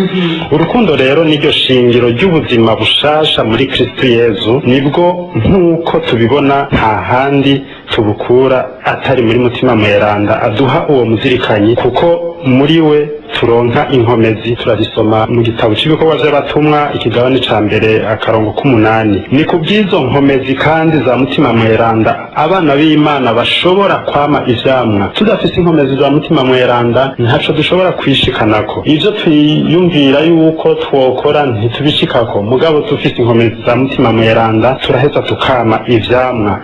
Urukundo rero niryo shingiro ry'ubuzima bushasha muri Kristo Yezu, nibwo nk'uko tubibona nta handi tubukura atari muri mutima mweranda aduha uwo muzirikanyi, kuko muri we turonka inkomezi. Turarisoma mu gitabo cy'ibikorwa by'abatumwa ikigabane ca mbere akarongo k'umunani. Ni kubwizo nkomezi kandi za mutima mweranda abana b'Imana bashobora kwama ivyamwa. Tudafise inkomezi za mutima mweranda ntaco dushobora kwishikanako. Ivyo twiyumvira yuko twokora ntitubishikako, mugabo dufise inkomezi za mutima mweranda turaheza tukama ivyamwa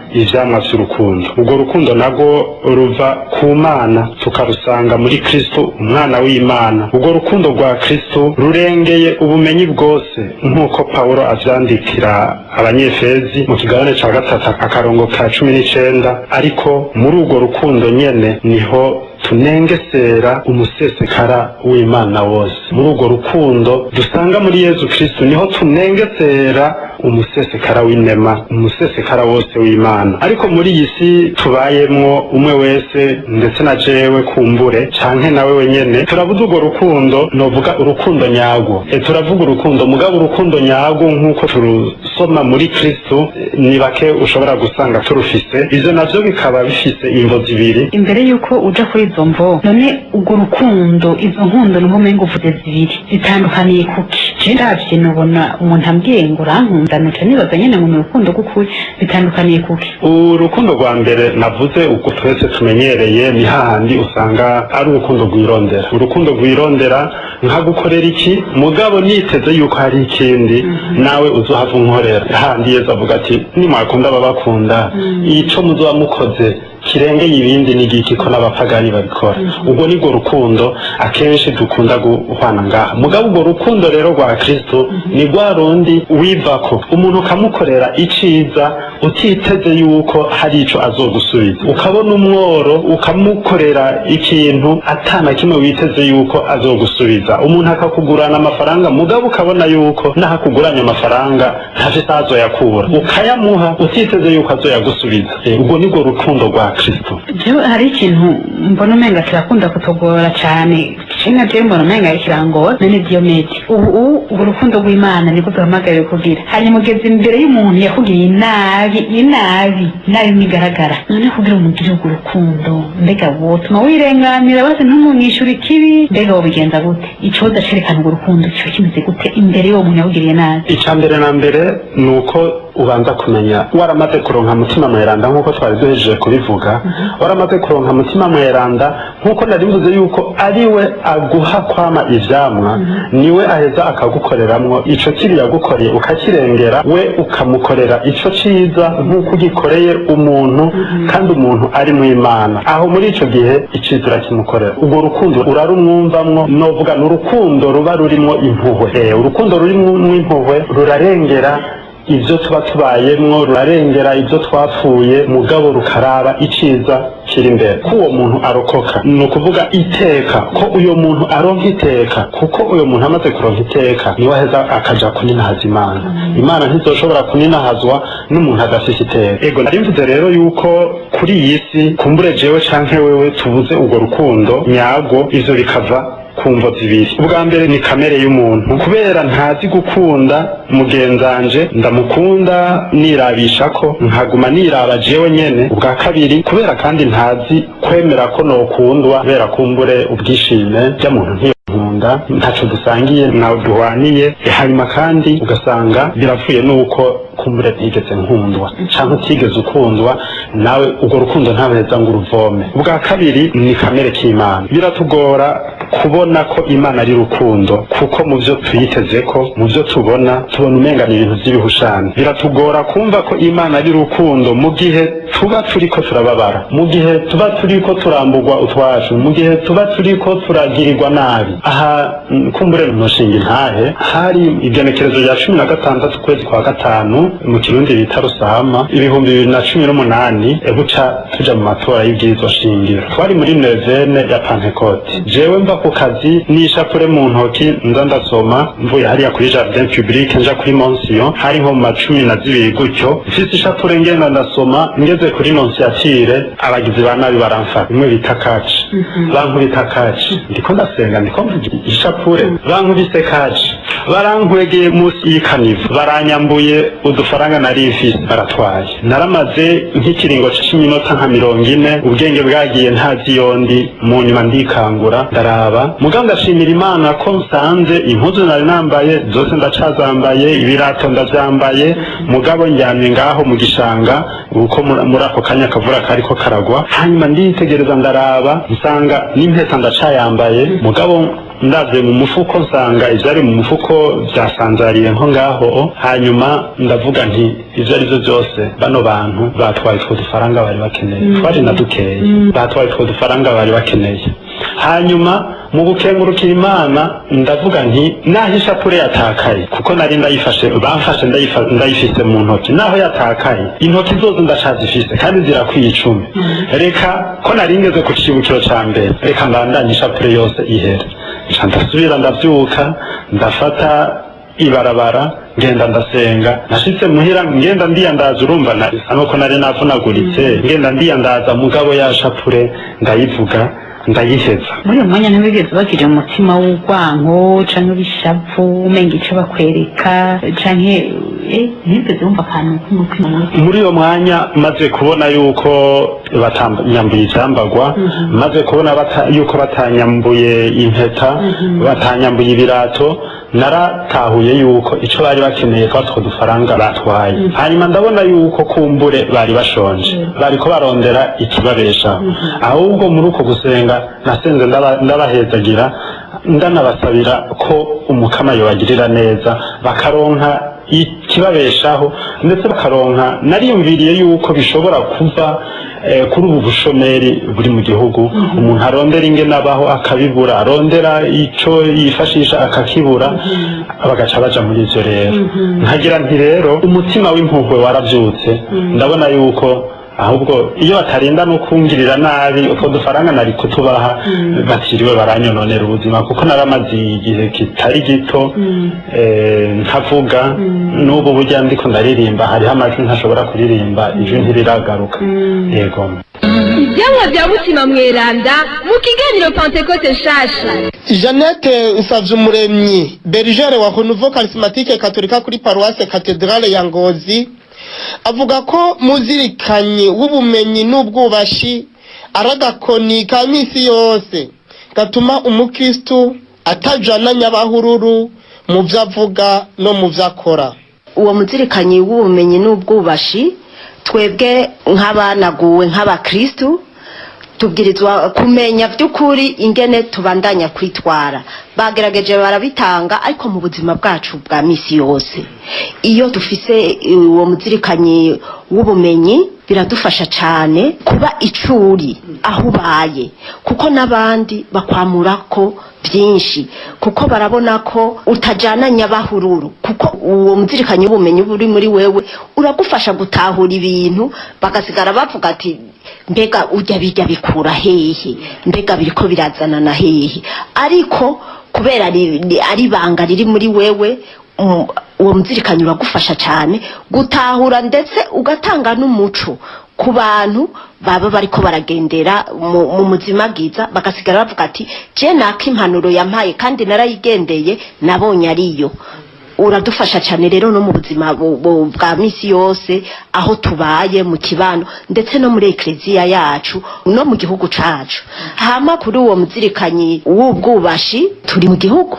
vy'urukundo. Urwo rukundo nago ruva ku Mana tukarusanga muri Kristo umwana w'Imana. Urwo rukundo rwa Kristo rurengeye ubumenyi bwose, nk'uko Paulo avyandikira abanyefezi mu kigabane ca 3 akarongo ka 19. Ariko muri urwo rukundo nyene niho tunengesera umusesekara w'Imana wose. Muri urwo rukundo dusanga muri Yezu Kristo niho tunengesera umusesekara w'inema, umusesekara wose w'Imana. Ariko muri iyi si tubayemwo umwe wese ndetse na jewe kumbure canke nawe wenyene turavuga urwo rukundo, novuga urukundo nyarwo. Turavuga urukundo mugabo urukundo nyarwo nk'uko turusoma muri Kristo ni bake ushobora gusanga turufise. Ivyo navyo bikaba bifise imvo zibiri. Imbere yuko uja kuri izo mvo, none urwo rukundo izo nkundo niho mengo uvuze zibiri zitandukaniye kuki? Je ndavye nubona umuntu ambwiye ngo urankunda nuca nibaza nyene mu rukundo gukuri bitandukaniye kuki? Urukundo rwa mbere navuze uko twese tumenyereye ni hahandi usanga ari urukundo rwirondera. Urukundo rwirondera nka gukorera iki mugabo niteze yuko hari ikindi nawe uzohava unkorera. Hahandi Yesu avuga ati nimwakunda babakunda, ico muzoba mukoze kirengeye ibindi n'igiki ko n'abapagani babikora. Ubwo nibwo rukundo akenshi dukunda guhwana ngaha. Mugabo ubwo rukundo rero rwa Kristo ni rwa rundi wivako umuntu ukamukorera iciza utiteze yuko hari ico azogusubiza, ukabona umworo ukamukorera ikintu atana kimwe witeze yuko azogusubiza. Umuntu akakugurana amafaranga mugabo ukabona yuko nahakuguranya amafaranga ntafise azoyakura, ukayamuha utiteze yuko azoyagusubiza. Ubwo nibwo rukundo rwa Kristo. jewe hari ikintu mbona umenga kirakunda kutugora cyane cinka jewe mbona umenga kirangora none Diyomedi ubu urukundo rw'Imana niko duhamagariwe kugira hanyuma ugeze imbere y'umuntu yakugiriye inabi migaragara none kugira umugire urwo rukundo mbega wotuma wirenganira base ntumumwishyura ikibi mbega wobigenza gute icoza cerekana urwo rukundo kiba kimeze gute imbere y'uwo muntu yakugiriye nabi? Ica mbere na mbere ni uko ubanza kumenya waramaze kuronka mutima mweranda nk'uko twari duhejeje kubivuga. Waramaze kuronka mutima mweranda nk'uko nari mvuze yuko ariwe aguha kwama ivyamwa, niwe aheza akagukoreramwo ico kibi yagukoreye ukakirengera, we ukamukorera ico ciza nk'uko ugikoreye umuntu, kandi umuntu ari mu Imana. Aho muri ico gihe iciza urakimukorera. Urwo rukundo urarumwumvamwo, novuga n'urukundo ruba rurimwo impuhwe. Urukundo rurimwo impuhwe rurarengera ivyo tuba tubayemwo, rurarengera ivyo twapfuye, mugabo rukaraba iciza kiri imbere ko uwo muntu arokoka. Ni ukuvuga iteka ko uyo muntu aronka iteka, kuko uyo muntu amaze kuronka iteka niwe aheza akaja kuninahaza Imana. Imana ntizoshobora kuninahazwa n'umuntu adafise iteka. Ego nari mvuze rero yuko kuri iyi si kumbure jewe canke wewe tubuze urwo rukundo nyarwo, ivyo bikava ku mvo zibiri. Ubwa mbere ni kamere y'umuntu, kubera ntazi gukunda mugenzanje, ndamukunda nirabisha ko nkaguma niraba jewe nyene. Ubwa kabiri kubera kandi ntazi kwemera ko nokundwa, kubera kumbure ubwishime by'amuntu nkunda ntaco dusangiye nawe duhwaniye. Hanyuma kandi ugasanga biravuye nuko kumbure ntigeze nkundwa canke utigeze ukundwa, nawe urwo rukundo ntabeza ngo uruvome. Ubwa kabiri ni kamere k'Imana. Biratugora kubona ko Imana ari rukundo, kuko mu byo tuyitezeko, mu byo tubona umenga ni ibintu by'ibihushane. Biratugora kumva ko Imana ari rukundo mu gihe tuba turiko turababara, mu gihe tuba turiko turambugwa utwacu, mu gihe tuba turiko turagirirwa nabi. Aha kumbure noshinga intahe, hari igenekerezo rya 16 kwezi kwa gatanu mu Kirundi bita Rusama 2018, buca tuja mu matora y'ibwirizwa shingiro. Twari muri nevene ya Pentecote. Jewe mva ku kazi n'ishapure mu ntoki nza ndasoma, mvuye hariya kuri jardin public nja kuri Monsio, hari nko mu 12 gutyo, mfise ishapure ngenda ndasoma, ngeze kuri Nonciatire abagizi ba nabi baramfata, imwe bita kaci. Bankubita kaci, ndiko ndasenga, ndiko mvugira ishapure, bankubise kaci, barankwegeye musi y'ikanivu, baranyambuye udufaranga nari mfise baratwaye. Naramaze nk'ikiringo c'iminota nka 40, ubwenge bwagiye ntazi yondi, mu nyuma ndikangura ndaraba. Mugabo ndashimira Imana ko nsanze impuzu nari nambaye zose ndacazambaye, ibirato ndavyambaye, mugabo njyamye ngaho mu gishanga uko muri ako kanya kavura kariko karagwa. Hanyuma nditegereza ndaraba, nsanga n'impeta ndacayambaye, mugabo ndavye mu mufuko nsanga ivyari mu mufuko vyasanzariye nko ngaho. Hanyuma ndavuga nti ivyo ari vyo vyose bano bantu batwaye utwo dufaranga bari bakeneye, twari na dukeye, batwaye utwo dufaranga bari bakeneye. Hanyuma mu gukengurukira Imana ndavuga nti naho ishapure yatakaye, kuko nari ndayifashe, bamfashe ndayifise mu ntoki, naho yatakaye intoki zose ndacazifise kandi zirakwiye 10. Reka ko nari ngeze ku cibukiro ca mbere, reka mbandanye ishapure yose ihere. Ndasubira ndavyuka ndafata ibarabara ngenda ndasenga. Nashitse muhira ngenda ndiyandaza, urumva nuko nari navunaguritse, ngenda ndiyandaza, mugabo ya shapure ndayivuga ndayiheza. Muri uwo mwanya ntibigeze bagira umutima w'urwanko canke w'ishavu umenga ico bakwereka canke ntibigeze wumva akantu k'umutima mubi? Muri uwo mwanya maze kubona yuko batanyambuye ivyambagwa, maze kubona yuko batanyambuye impeta, batanyambuye ibirato, naratahuye yuko ico bari bakeneye twatwo dufaranga batwaye. Hanyuma ndabona yuko kumbure bari bashonje, bariko barondera ikibabesha. Ahubwo muri uko gusenga nasenze ndabahezagira, ndanabasabira ko umukama yobagirira neza, bakaronka ikibabeshaho, ndetse bakaronka, nariyumviriye yuko bishobora kuva kuri ubu bushomeri buri mu gihugu. Umuntu arondera ingene abaho akabibura, arondera ico yifashisha akakibura, bagaca baja muri ivyo rero. Nkagira nti rero umutima w'impuhwe waravyutse, ndabona yuko ahubwo iyo batarinda no kungirira nabi utwo dufaranga nari kutubaha, batiriwe baranyononera ubuzima, kuko naramaze igihe kitari gito ntavuga. N'ubu burya ndiko ndaririmba hariho amajwi ntashobora kuririmba, ijwi ntiriragaruka. Yego. ibyamwa bya mutima mweranda mu kiganiro Pentecote nshasha. Jeannette Nsavumuremyi bergere wa Renouveau Charismatique Katolika kuri Paroisse Cathedrale ya Ngozi avuga ko muzirikanyi w'ubumenyi n'ubwubashi aragakoni ka misi yose gatuma umukristo atajana nyabahururu mu vyavuga no mu vyakora. Uwo muzirikanyi w'ubumenyi n'ubwubashi twebwe nk'abanaguwe nk'abakristo tubwirizwa kumenya by'ukuri ingene tubandanya kwitwara. Bagerageje barabitanga ariko mu buzima bwacu bwa misi yose iyo dufise uwo muzirikanyi w'ubumenyi biradufasha cyane kuba icuri aho ubaye, kuko n'abandi bakwamurako byinshi, kuko barabona ko utajana nyabahururu, kuko uwo muzirikanyi w'ubumenyi buri muri wewe uragufasha gutahura ibintu, bagasigara bavuga ati mbega ujya bijya bikura hehe, mbega biriko birazana na hehe. Ariko kubera ari banga riri muri wewe, uwo muzirikanyi uragufasha cyane gutahura ndetse ugatanga n'umuco ku bantu baba bariko baragendera mu muzima bwiza, bagasigara bavuga ati je naka impanuro yampaye kandi narayigendeye nabonye ariyo. Uradufasha cyane rero no mu buzima bwa misi yose aho tubaye mu kibano ndetse no muri eklezia yacu no mu gihugu cacu. Hama kuri uwo muzirikanyi w'ubwubashi turi mu gihugu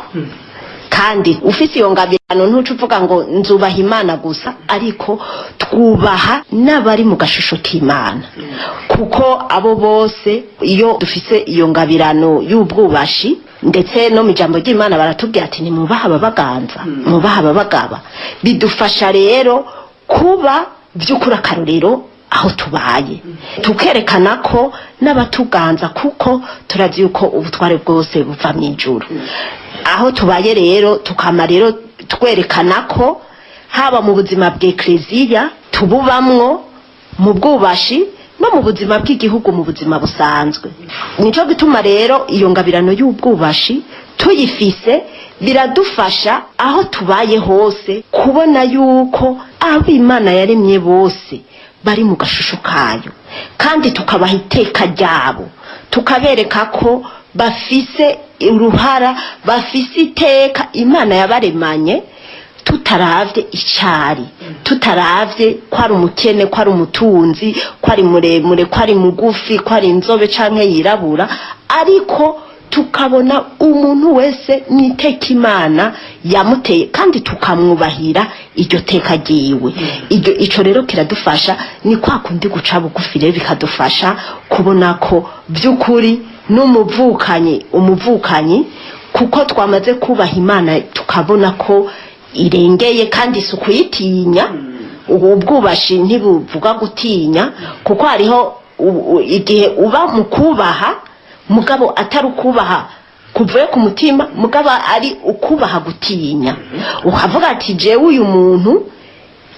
kandi ufise iyo ngabirano ntucuvuga ngo nzubaha Imana gusa, ariko twubaha n'abari mu gashusho k'Imana, kuko abo bose iyo dufise iyo ngabirano y'ubwubashi ndetse no mu ijambo ry'Imana baratubwira ati ni mubaha ababaganza mubaha ababagaba. Bidufasha rero kuba by'ukuri akarorero aho tubaye, tukerekana ko n'abatuganza, kuko turazi yuko ubutware bwose buva mu ijuru. Aho tubaye rero tukama rero twerekana ko haba mu buzima bw'eklezia tububamwo, mu bwubashi no mu buzima bw'igihugu, mu buzima busanzwe. Nico gituma rero iyo ngabirano y'ubwubashi tuyifise biradufasha aho tubaye hose kubona yuko abo Imana yaremye bose bari mu gashusho kayo, kandi tukabaha iteka ryabo, tukabereka ko bafise uruhara, bafise iteka Imana yabaremanye, tutaravye icari, tutaravye ko ari umukene, ko ari umutunzi, ko ari muremure, ko ari mugufi, ko ari inzobe canke yirabura, ariko tukabona umuntu wese n'iteka Imana yamuteye kandi tukamwubahira iryo teka ryiwe. Ico rero kiradufasha, ni kwa kundi guca bugufi rero bikadufasha kubona ko by'ukuri umuvukanyi kuko twamaze kubaha Imana tukabona ko irengeye kandi isuku yitinya. Ubwubashi ntibuvuga gutinya, kuko hariho igihe uba mu kubaha mugabo atari ukubaha kuvuye ku mutima, mugabo ari ukubaha gutinya. Ukavuga ati jewe uyu muntu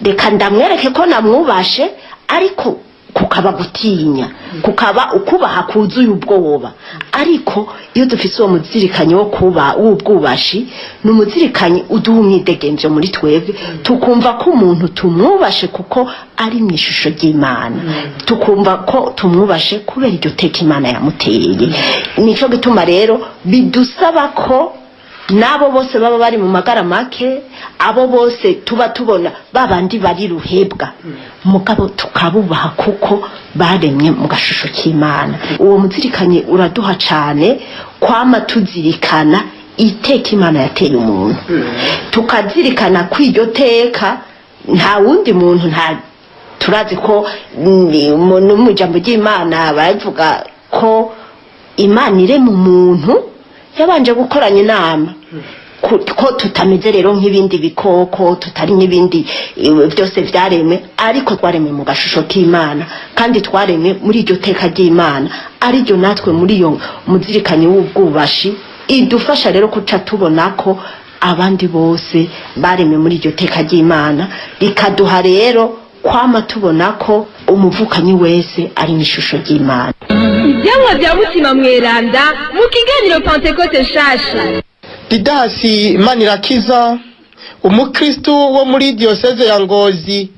reka ndamwereke ko namwubashe, ariko kukaba gutinya, kukaba ukubaha kuzuye ubwoba. Ariko iyo dufise uwo muzirikanyi wo kuba w'ubwubashi, n'umuzirikanyi uduha umwidegemvyo muri twebwe, tukumva ko umuntu tumwubashe kuko ari mu ishusho ry'Imana, tukumva ko tumwubashe kubera iryo teka Imana yamuteye. Nico gituma rero bidusaba ko nabo bose baba bari mu magara make, abo bose tuba tubona babandi bari ruhebwa, mugabo tukabubaha kuko baremye mu gashusho k'Imana. Uwo muzirikanyi uraduha cane kwama tuzirikana iteka Imana yateye umuntu, tukazirikana ko iryo teka nta wundi muntu, nta turazi ko mu ijambo ry'Imana baravuga ko Imana irema umuntu yabanje gukoranya inama, ko tutameze rero nk'ibindi bikoko, tutari nk'ibindi byose vyaremwe, ariko twaremwe mu gashusho k'Imana kandi twaremwe muri iryo teka ry'Imana, ari ryo natwe muri iyo muzirikanyi w'ubwubashi idufasha rero kuca tubona ko abandi bose baremwe muri iryo teka ry'Imana, rikaduha rero kwama tubona ko umuvukanyi wese ari n'ishusho ry'Imana. Ibyamwa bya mutima mweranda mu kiganiro Pentecote nshasha. Didasi Manirakiza, umukristo wo muri diocese ya Ngozi,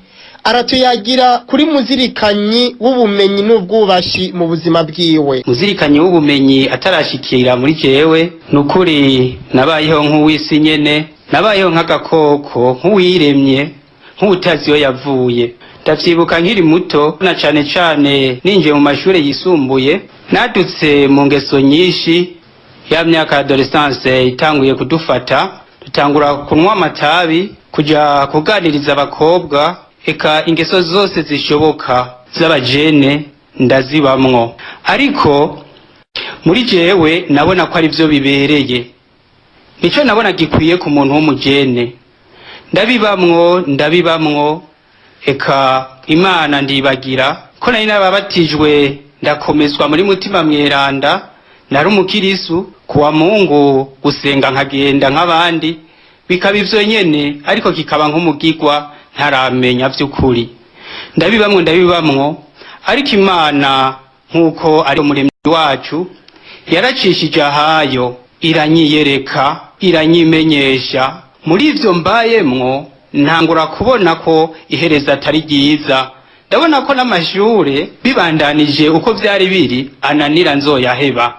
aratuyagira kuri muzirikanyi w'ubumenyi n'ubwubashi mu buzima bwiwe. Muzirikanyi w'ubumenyi atarashikira muri jewe nukuri nabayeho nk'uwisi nyene, nabayeho nk'agakoko, nk'uwiremye, nk'utazi yo yavuye. Ndavyibuka nkiri muto na cane cane ninje mu mashure yisumbuye, nadutse mu ngeso nyinshi. Ya myaka adolescence itanguye kudufata, dutangura kunwa amatabi, kuja kuganiriza abakobwa, eka ingeso zose zishoboka z'abajene ndazibamwo. Ariko muri jewe nabona ko ari byo bibereye, nico nabona gikwiye ku muntu w'umujene. Ndabibamwo eka Imana ndibagira ko nari nababatijwe ndakomezwa muri mutima mweranda, nari umukirisu kuwa Mungu gusenga nkagenda nk'abandi, bikaba ivyo nyene ariko kikaba nk'umugigwa ntaramenya vy'ukuri. Ndabibamwo ariko Imana nkuko ari umuremyi wacu yaracishije ahayo, iranyiyereka, iranyimenyesha. Muri ivyo mbayemwo ntangura kubona ko ihereza atari ryiza. Ndabona ko n'amashure bibandanije uko vyari biri ananira nzoyaheba.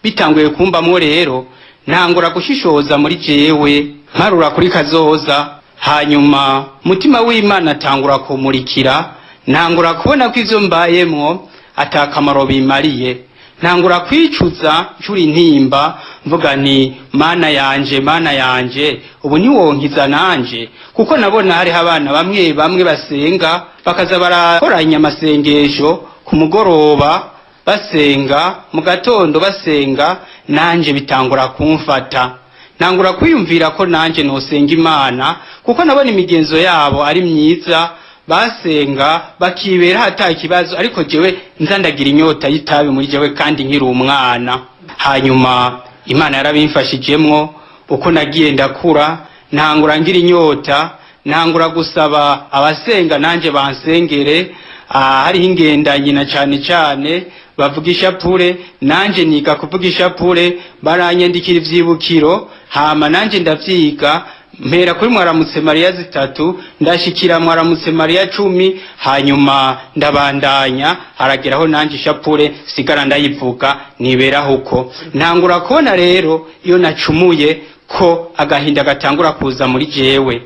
Bitanguye kumbamwo rero ntangura gushishoza muri jewe, nkarura kuri kazoza. Hanyuma mutima w'Imana atangura kumurikira, ntangura kubona ko ivyo mbayemwo atakamaro bimariye. Ntangura kwicuza ncuri intimba mvuga nti Mana yanje ubu ntiwonkiza nanje, kuko nabona hari abana bamwe basenga bakaza barakoranya amasengesho ku mugoroba basenga, mu gatondo basenga, nanje bitangura kumfata. Ntangura kwiyumvira ko nanje nosenga Imana, kuko nabona imigenzo yabo ari myiza, basenga bakibera hata ikibazo, ariko jewe nzandagira inyota y'itabi muri jewe kandi nkiri umwana. Hanyuma Imana yarabimfashijemwo, uko nagiye ndakura ntangura ngira inyota, ntangura gusaba abasenga nanje bansengere. Hariho ingendanye na cane bavuga ishapure, nanje niga kuvuga ishapure, baranyandikira ivyibukiro, hama nanje ndavyiga. Mpera kuri Mwaramutse Mariya 3 ndashikira Mwaramutse Mariya 10, hanyuma ndabandanya harageraho nanje ishapure sigara ndayivuga niberaho uko. Ntangura kubona rero iyo nacumuye ko agahinda gatangura kuza muri jewe,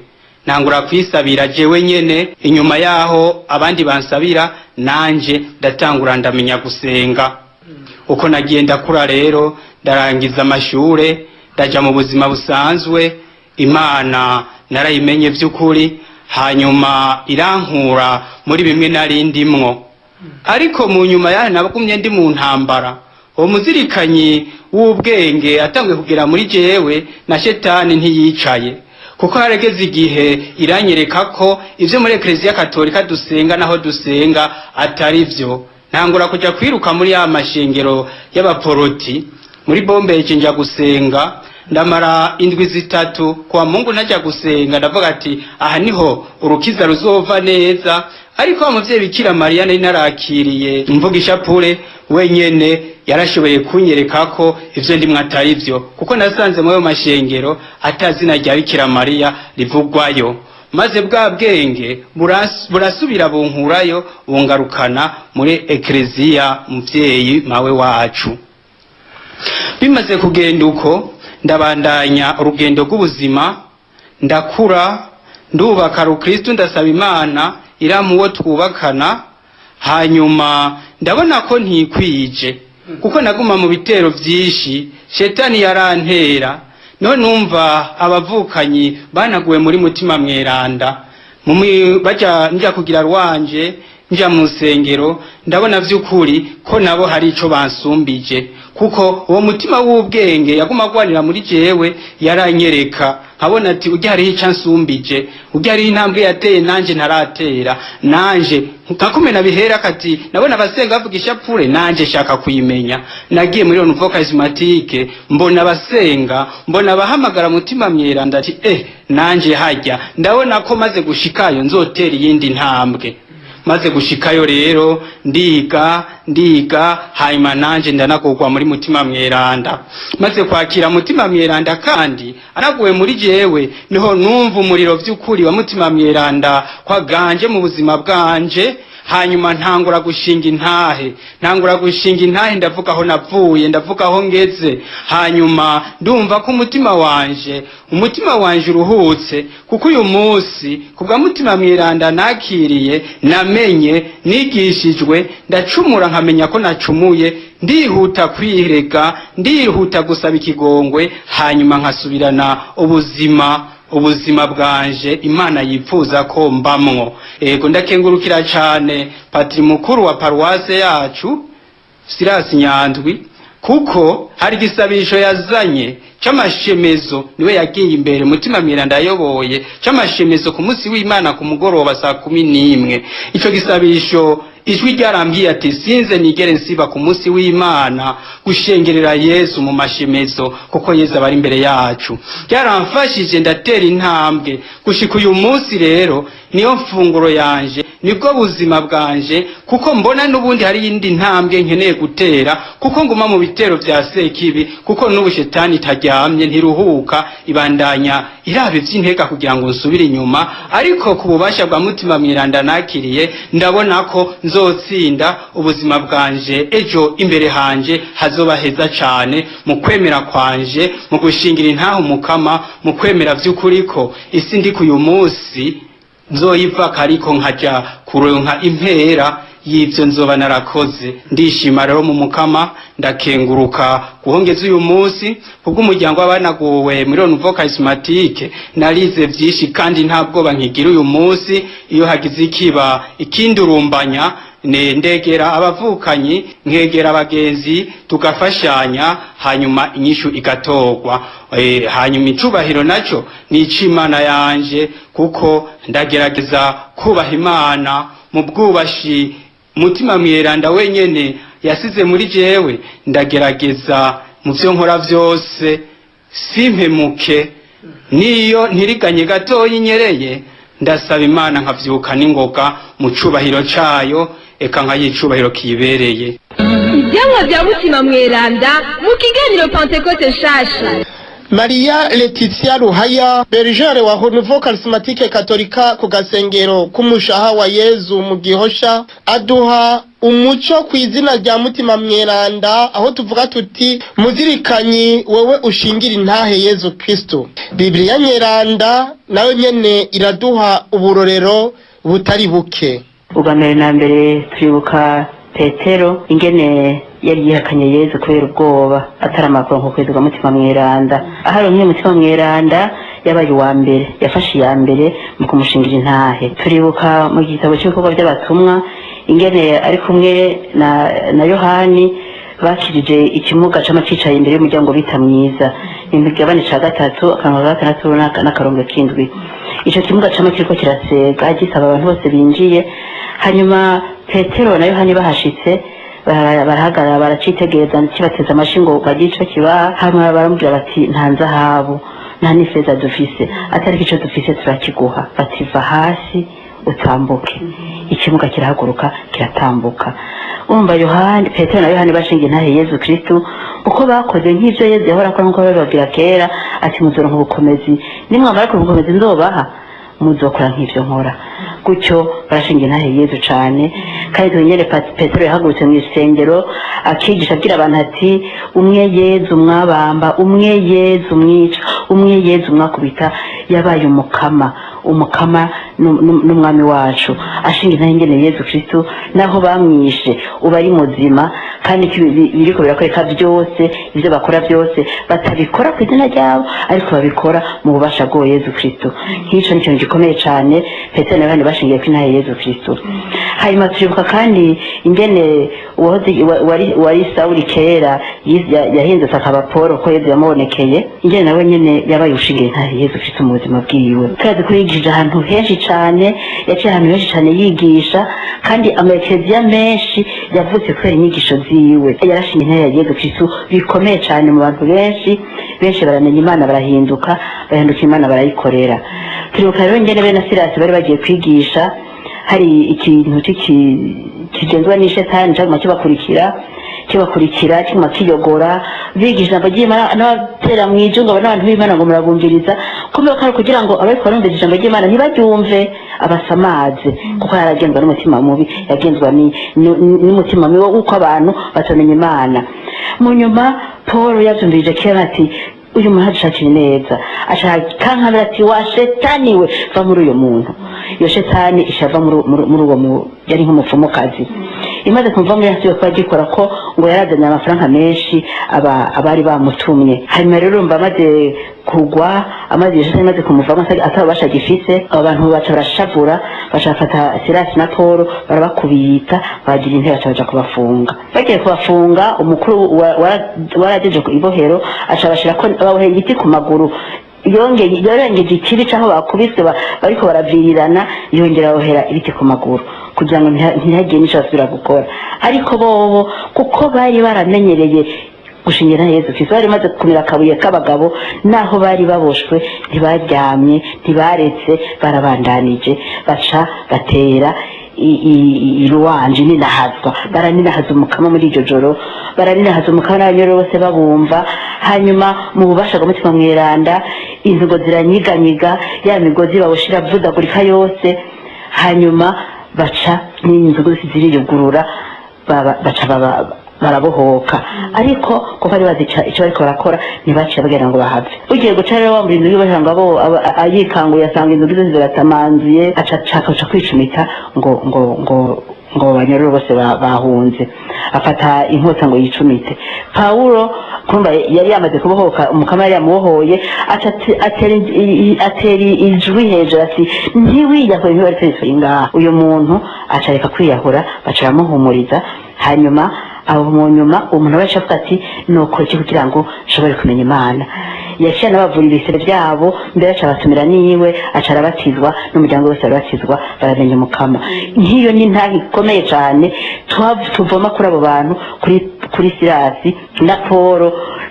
ntangura kwisabira jewe nyene, inyuma yaho abandi bansabira, nanje ndatangura ndamenya gusenga. Uko nagiye ndakura rero ndarangiza amashure, ndaja mu buzima busanzwe. Imana narayimenye vy'ukuri, hanyuma irankura muri bimwe narindimwo. Ariko mu nyuma yaho nabagumye ndi mu ntambara. Uwo muzirikanyi w'ubwenge atangwe kugera muri jewe, na shetani ntiyicaye, kuko harageze igihe iranyereka ko ivyo muri Eklezia Katolika dusenga naho dusenga atari vyo. Ntangura kuja kwiruka muri ya mashengero y'abaporoti, muri Bombeje nja gusenga, ndamara indwi 3 kwa Mungu najya gusenga. Ndavuga ati aha niho urukiza ruzova neza. Ariko umuvyeyi Bikira Mariya nari narakiriye mvuga ishapure wenyene, yarashoboye kunyereka ko ivyo ndimwe atari vyo, kuko nasanze mu mashengero atazina rya Bikira Mariya rivugwayo. Maze bwa bwenge burasubira bunkurayo, bungarukana muri Eklezia muvyeyi mawe wacu. Bimaze kugenda uko ndabandanya urugendo rw'ubuzima, ndakura, ndubaka Rukristo, ndasaba Imana iramuwo twubakana. Hanyuma ndabona ko ntikwije, kuko naguma mu bitero vyinshi, shetani yarantera. None numva abavukanyi banaguwe muri mutima mweranda, baja njya kugira rwanje, nja mu nsengero, ndabona vy'ukuri ko nabo hari ico bansumbije, kuko uwo mutima w'ubwenge yaguma gwanira muri jewe yaranyereka. Nkabona ati ujya hariho ico nsumbije, ujya hariho intambwe yateye nanje ntaratera, nanje nkakumena bihera kati nabona abasenga bavuga ishapure, nanje shaka kuyimenya. Nagiye muri Renouveau Charismatique, mbona abasenga, mbona abahamagara mutima mweranda, ati nanje hajya ndabona ko maze gushikayo nzotera iyindi ntambwe. maze gushikayo rero ndiga hanyuma nanje ndanagurwa muri mutima mweranda, maze kwakira mutima mweranda kandi anaguwe muri jewe niho numva umuriro vy'ukuri wa mutima mweranda kwaganje mu buzima bwanje. Hanyuma ntangura gushinga intahe ndavuga aho navuye, ndavuga aho ngeze. Hanyuma ndumva ko umutima wanje uruhutse, kuko uyu munsi kubwa mutima mweranda nakiriye, namenye, nigishijwe, ndacumura nkamenya ko nacumuye, ndihuta kwirega, ndihuta gusaba ikigongwe, hanyuma nkasubirana ubuzima bwanje Imana yifuza ko mbamwo. Ego ndakengurukira cyane patiri mukuru wa paruwase yacu Silas Nyandwi, kuko hari igisabisho yazanye c'amashemezo, niwe yagiye imbere mutima mweranda yayoboye c'amashemezo ku munsi w'Imana ku mugoroba saa 11. Ico gisabisho ijwi ryarambwiye ati sinze nigere nsiba ku munsi w'Imana gushengerera Yesu mu mashemezo, kuko Yesu abari imbere yacu. Ryaramfashije ndatera intambwe gushika uyu munsi. Rero niyo mfunguro yanje, nibwo buzima bwanje, kuko mbona n'ubundi hari yindi ntambwe nkeneye gutera, kuko nguma mu bitero vya sekibi, kuko n'ubu shetani taryamye ntiruhuka, ibandanya irabe vy'inteka kugira ngo nsubire inyuma. Ariko ku bubasha bwa mutima mweranda nakiriye, ndabona ko nzotsinda. Ubuzima bwanje ejo imbere hanje hazoba heza cane, mu kwemera kwanje, mu gushingira intaho umukama, mu kwemera vy'ukuri ko isi ndi kuyu munsi nzoyivako, ariko nkaja kuronka impera y'ivyo nzoba narakoze. Ndishima rero mu mukama, ndakenguruka guhongeza uyu munsi kubw'umuryango w'abanaguwe muri Renouveau Charismatique. Narize vyinshi kandi nta bwoba nkigira uyu munsi. Iyo hagize ikiba ikindurumbanya, ndegera abavukanyi, nkegera abagenzi, tugafashanya, hanyuma inyishu igatorwa. Hanyuma icubahiro naco ni ic'Imana yanje, kuko ndagerageza kubaha Imana mu bwubashi mutima mweranda wenyene yasize muri jewe. Ndagerageza mu vyo nkora vyose simpemuke, niyo ntiriganye gatoyi nyereye, ndasaba Imana nkavyuka n'ingoga mu cubahiro cayo, eka nkayicubahiro kibereye. Ivyamwa vya mutima mweranda mu kiganiro Pentecote nshasha. Maria Letitia Ruhaya, bergere wa Renouveau Charismatique Katolika ku gasengero k'umushaha wa Yezu mu Gihosha, aduha umuco kw'izina rya mutima mweranda, aho tuvuga tuti muzirikanyi wewe ushingira intahe Yezu Kristo. Biblia nyeranda nayo nyene iraduha uburorero butari buke. Ubwa mbere na mbere turibuka Petero ingene yari yihakanye Yezu kubera ubwoba, ataramakuru nko kwezi kwa mutima mweranda. Aharonye mutima mweranda yabaye uwa mbere, yafashe iya mbere mu kumushingira intahe. Turibuka mu gitabo cy'ibikorwa by'abatumwa ingene ari kumwe na Yohani bakirije ikimuga c'amacicaye imbere y'umuryango bita mwiza, imigabane ca 3 akanwa ka 6 n'akarongo k'indwi. Ico kimuga c'ama kiriko kirasega gisaba abantu bose binjiye. Hanyuma Petero na Yohani bahashitse, barahagarara baracitegereza, kibateza amashingo bagico kiba. Hanyuma baramubwira bati nta nzahabu nta n'ifeza dufise, atari ico dufise turakiguha. Bativa hasi utambuke. Ikimuga kirahaguruka kiratambuka. Umva Petero na Yohani bashinga intahe Yezu Kristo, uko bakoze nk'ivyo Yezu yahora akora nkuko bababwira kera, ati muzoronka ubukomezi, nimwamara ku bukomezi nzobaha muzokora nk'ivyo nkora. Gutyo barashinga intahe Yezu cane. Kandi nyene Petero yahagurutse mu isengero akigisha abwira abantu ati umwe Yezu mwabamba, umwe Yezu mwica, umwe Yezu mwakubita, yabaye umukama n'umwami wacu. Ashinga intahe ingene Yezu Kristo naho bamwishe uba ari muzima, kandi biriko birakwereka byose ivyo bakora byose batabikora ku izina ryabo, ariko babikora mu bubasha bwa Yezu Kristo. Nk'ico ni ikintu gikomeye cane Petero na Yohani bashingiye ku intahe Yezu Kristo. Hanyuma turibuka kandi ingene wari Sawuli kera yahindutse akaba Paulo, ko Yezu yamubonekeye, ingene nawe nyene yabaye ushingiye intahe Yezu Kristo mu buzima bwiwe. Turazi ko yigishije ahantu henshi cane, yaciye ahantu henshi cane yigisha, kandi amaekeziya menshi yavutse kubera inyigisho ziwe. Yarashinga intahe ya Yezu Kristo bikomeye cane mu bantu benshi baramenya Imana, barahinduka Imana barayikorera. Turibuka rero ingene bene Silas bari bagiye kwigisha, hari ikintu kigenzwa n'ishetani cyangwa kibakurikira cyangwa kiyogora bigisha ijambo ry'Imana n'abatera mu ijunga n'abantu b'Imana ngo murabumviriza kumbe ko kugira ngo abariko barumviriza ijambo ry'Imana ntibaryumve abasamaze kuko yaragenzwa n'umutima mubi yagenzwa n'umutima mubi uko abantu batamenya Imana. Mu nyuma Paul yavyumvirije kera ati uyu muntu adushakiye neza ashaka ati wa shetani we va muri uyu muntu. Iyo shetani ishava muri uwo yari nk'umupfumukazi imaze kumva muri yasiwe kwa gikora ko ngo yarazanye amafaranga menshi abari bamutumye. Hanyuma rero mba amaze kugwa amaze yose imaze kumuvamo atabasha gifise abantu baca barashavura bashafata Silas na Paul barabakubita bagira intebe baca kubafunga. Bagiye kubafunga umukuru warageje ku ibohero aca bashira ko baboheye igiti ku maguru yarengeje ikiri caho bakubise bariko baravirirana yongera bohera ibiti ku maguru kugira ngo ntihagire nico basubira gukora. Ariko bobo kuko bari baramenyereye gushingira Yesu Kristo bari maze kumira akabuye k'abagabo naho bari baboshwe ntibaryamye ntibaretse barabandanije baca batera iruwanje ninahazwa baraninahaza umukama muri iryo joro baraninahaza umukama n'abanyoro bose babumva. Hanyuma mu bubasha bw'umutima mweranda inzugo ziranyiganyiga ya migozi bawoshira vudagurika yose. Hanyuma baca n'inzugo ziriyugurura baca barabohoka. Ariko kuko bari bazi icyo bariko barakora ntibaciye bagira ngo bahave. Ugiye guca rero wambura inzu y'ubashanga ngo ayikanguye asanga inzu zose ziratamanzuye aca kwicumita ngo banyororo bose bahunze afata inkota ngo yicumite. Paulo kumba yari yamaze kubohoka umukama yari yamubohoye atera ijwi hejuru ati ntiwiyahura ntibari twese ngaha. Uyu muntu acareka kwiyahura baca baramuhumuriza. Hanyuma abo mu nyuma umuntu wese avuga ati nuko iki kugira ngo nshobore kumenya Imana. Yaciye n'abavura ibisebe byabo mbere aca batumira niwe aca arabatizwa n'umuryango wose arabatizwa baramenya umukama. Nk'iyo ni ntaho ikomeye cyane tuvoma kuri abo bantu kuri Sirasi na Paul.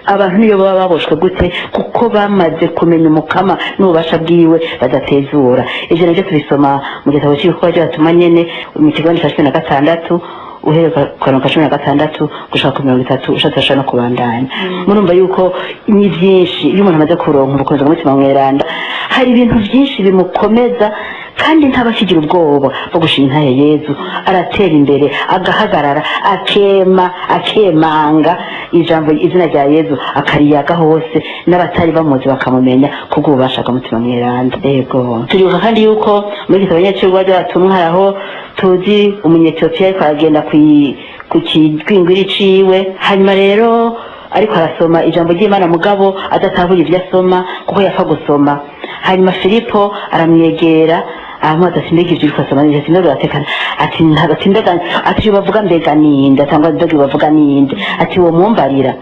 Abantu niyo baba baboshwe gute kuko bamaze kumenya umukama n'ububasha bwiwe badatezura. Ivyo navyo tubisoma mu gitabo cy'ibikwa by'abatuma nyene mu kigo cya 16 uhereka kwa 16 gushaka ku 30 ushatse no kubandanya. Murumva yuko ni byinshi iyo umuntu amaze kuronka ubukonje bw'umutima mweranda hari ibintu byinshi bimukomeza kandi ntabashigira ubwoba bwo gushinga Yesu. Aratera imbere agahagarara akemanga izina rya Yesu akariyaga hose n'abatari bamuzi bakamumenya kubw'ububasha bw'umutima mweranda. Yego turibuka kandi yuko muri gitabo cy'ubwa byatumwa haraho tuzi umunyetiyopiya ariko aragenda ku kigwingwiri ciwe. Hanyuma rero ariko arasoma ijambo ry'Imana mugabo adatahuye ibyo asoma kuko yapfa gusoma. Hanyuma Filipo aramwegera amaze asimbekije ikasoma nje sino batekana ati ndagatindega ati bavuga mbega ninde atangwa ndogi bavuga ninde ati wo mumbarira.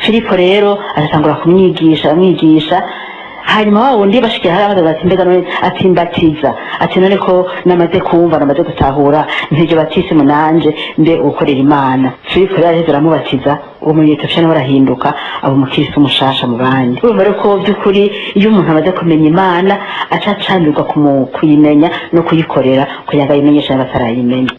Filipo rero aratangura kumwigisha hanyuma wa wundi bashikiye hari amaze mbega none ati mbatiza ati none ko namaze kumva namaze gutahura ntije batise munanje mbe ukorera Imana. Filipo rero aheze aramubatiza uwo munyetofyane warahinduka abo mukristo mushasha mu bandi. Urumva rero ko byukuri iyo umuntu amaze kumenya Imana acacanirwa kuyimenya no kuyikorera kugira ngo ayimenyeshe abatarayimenya.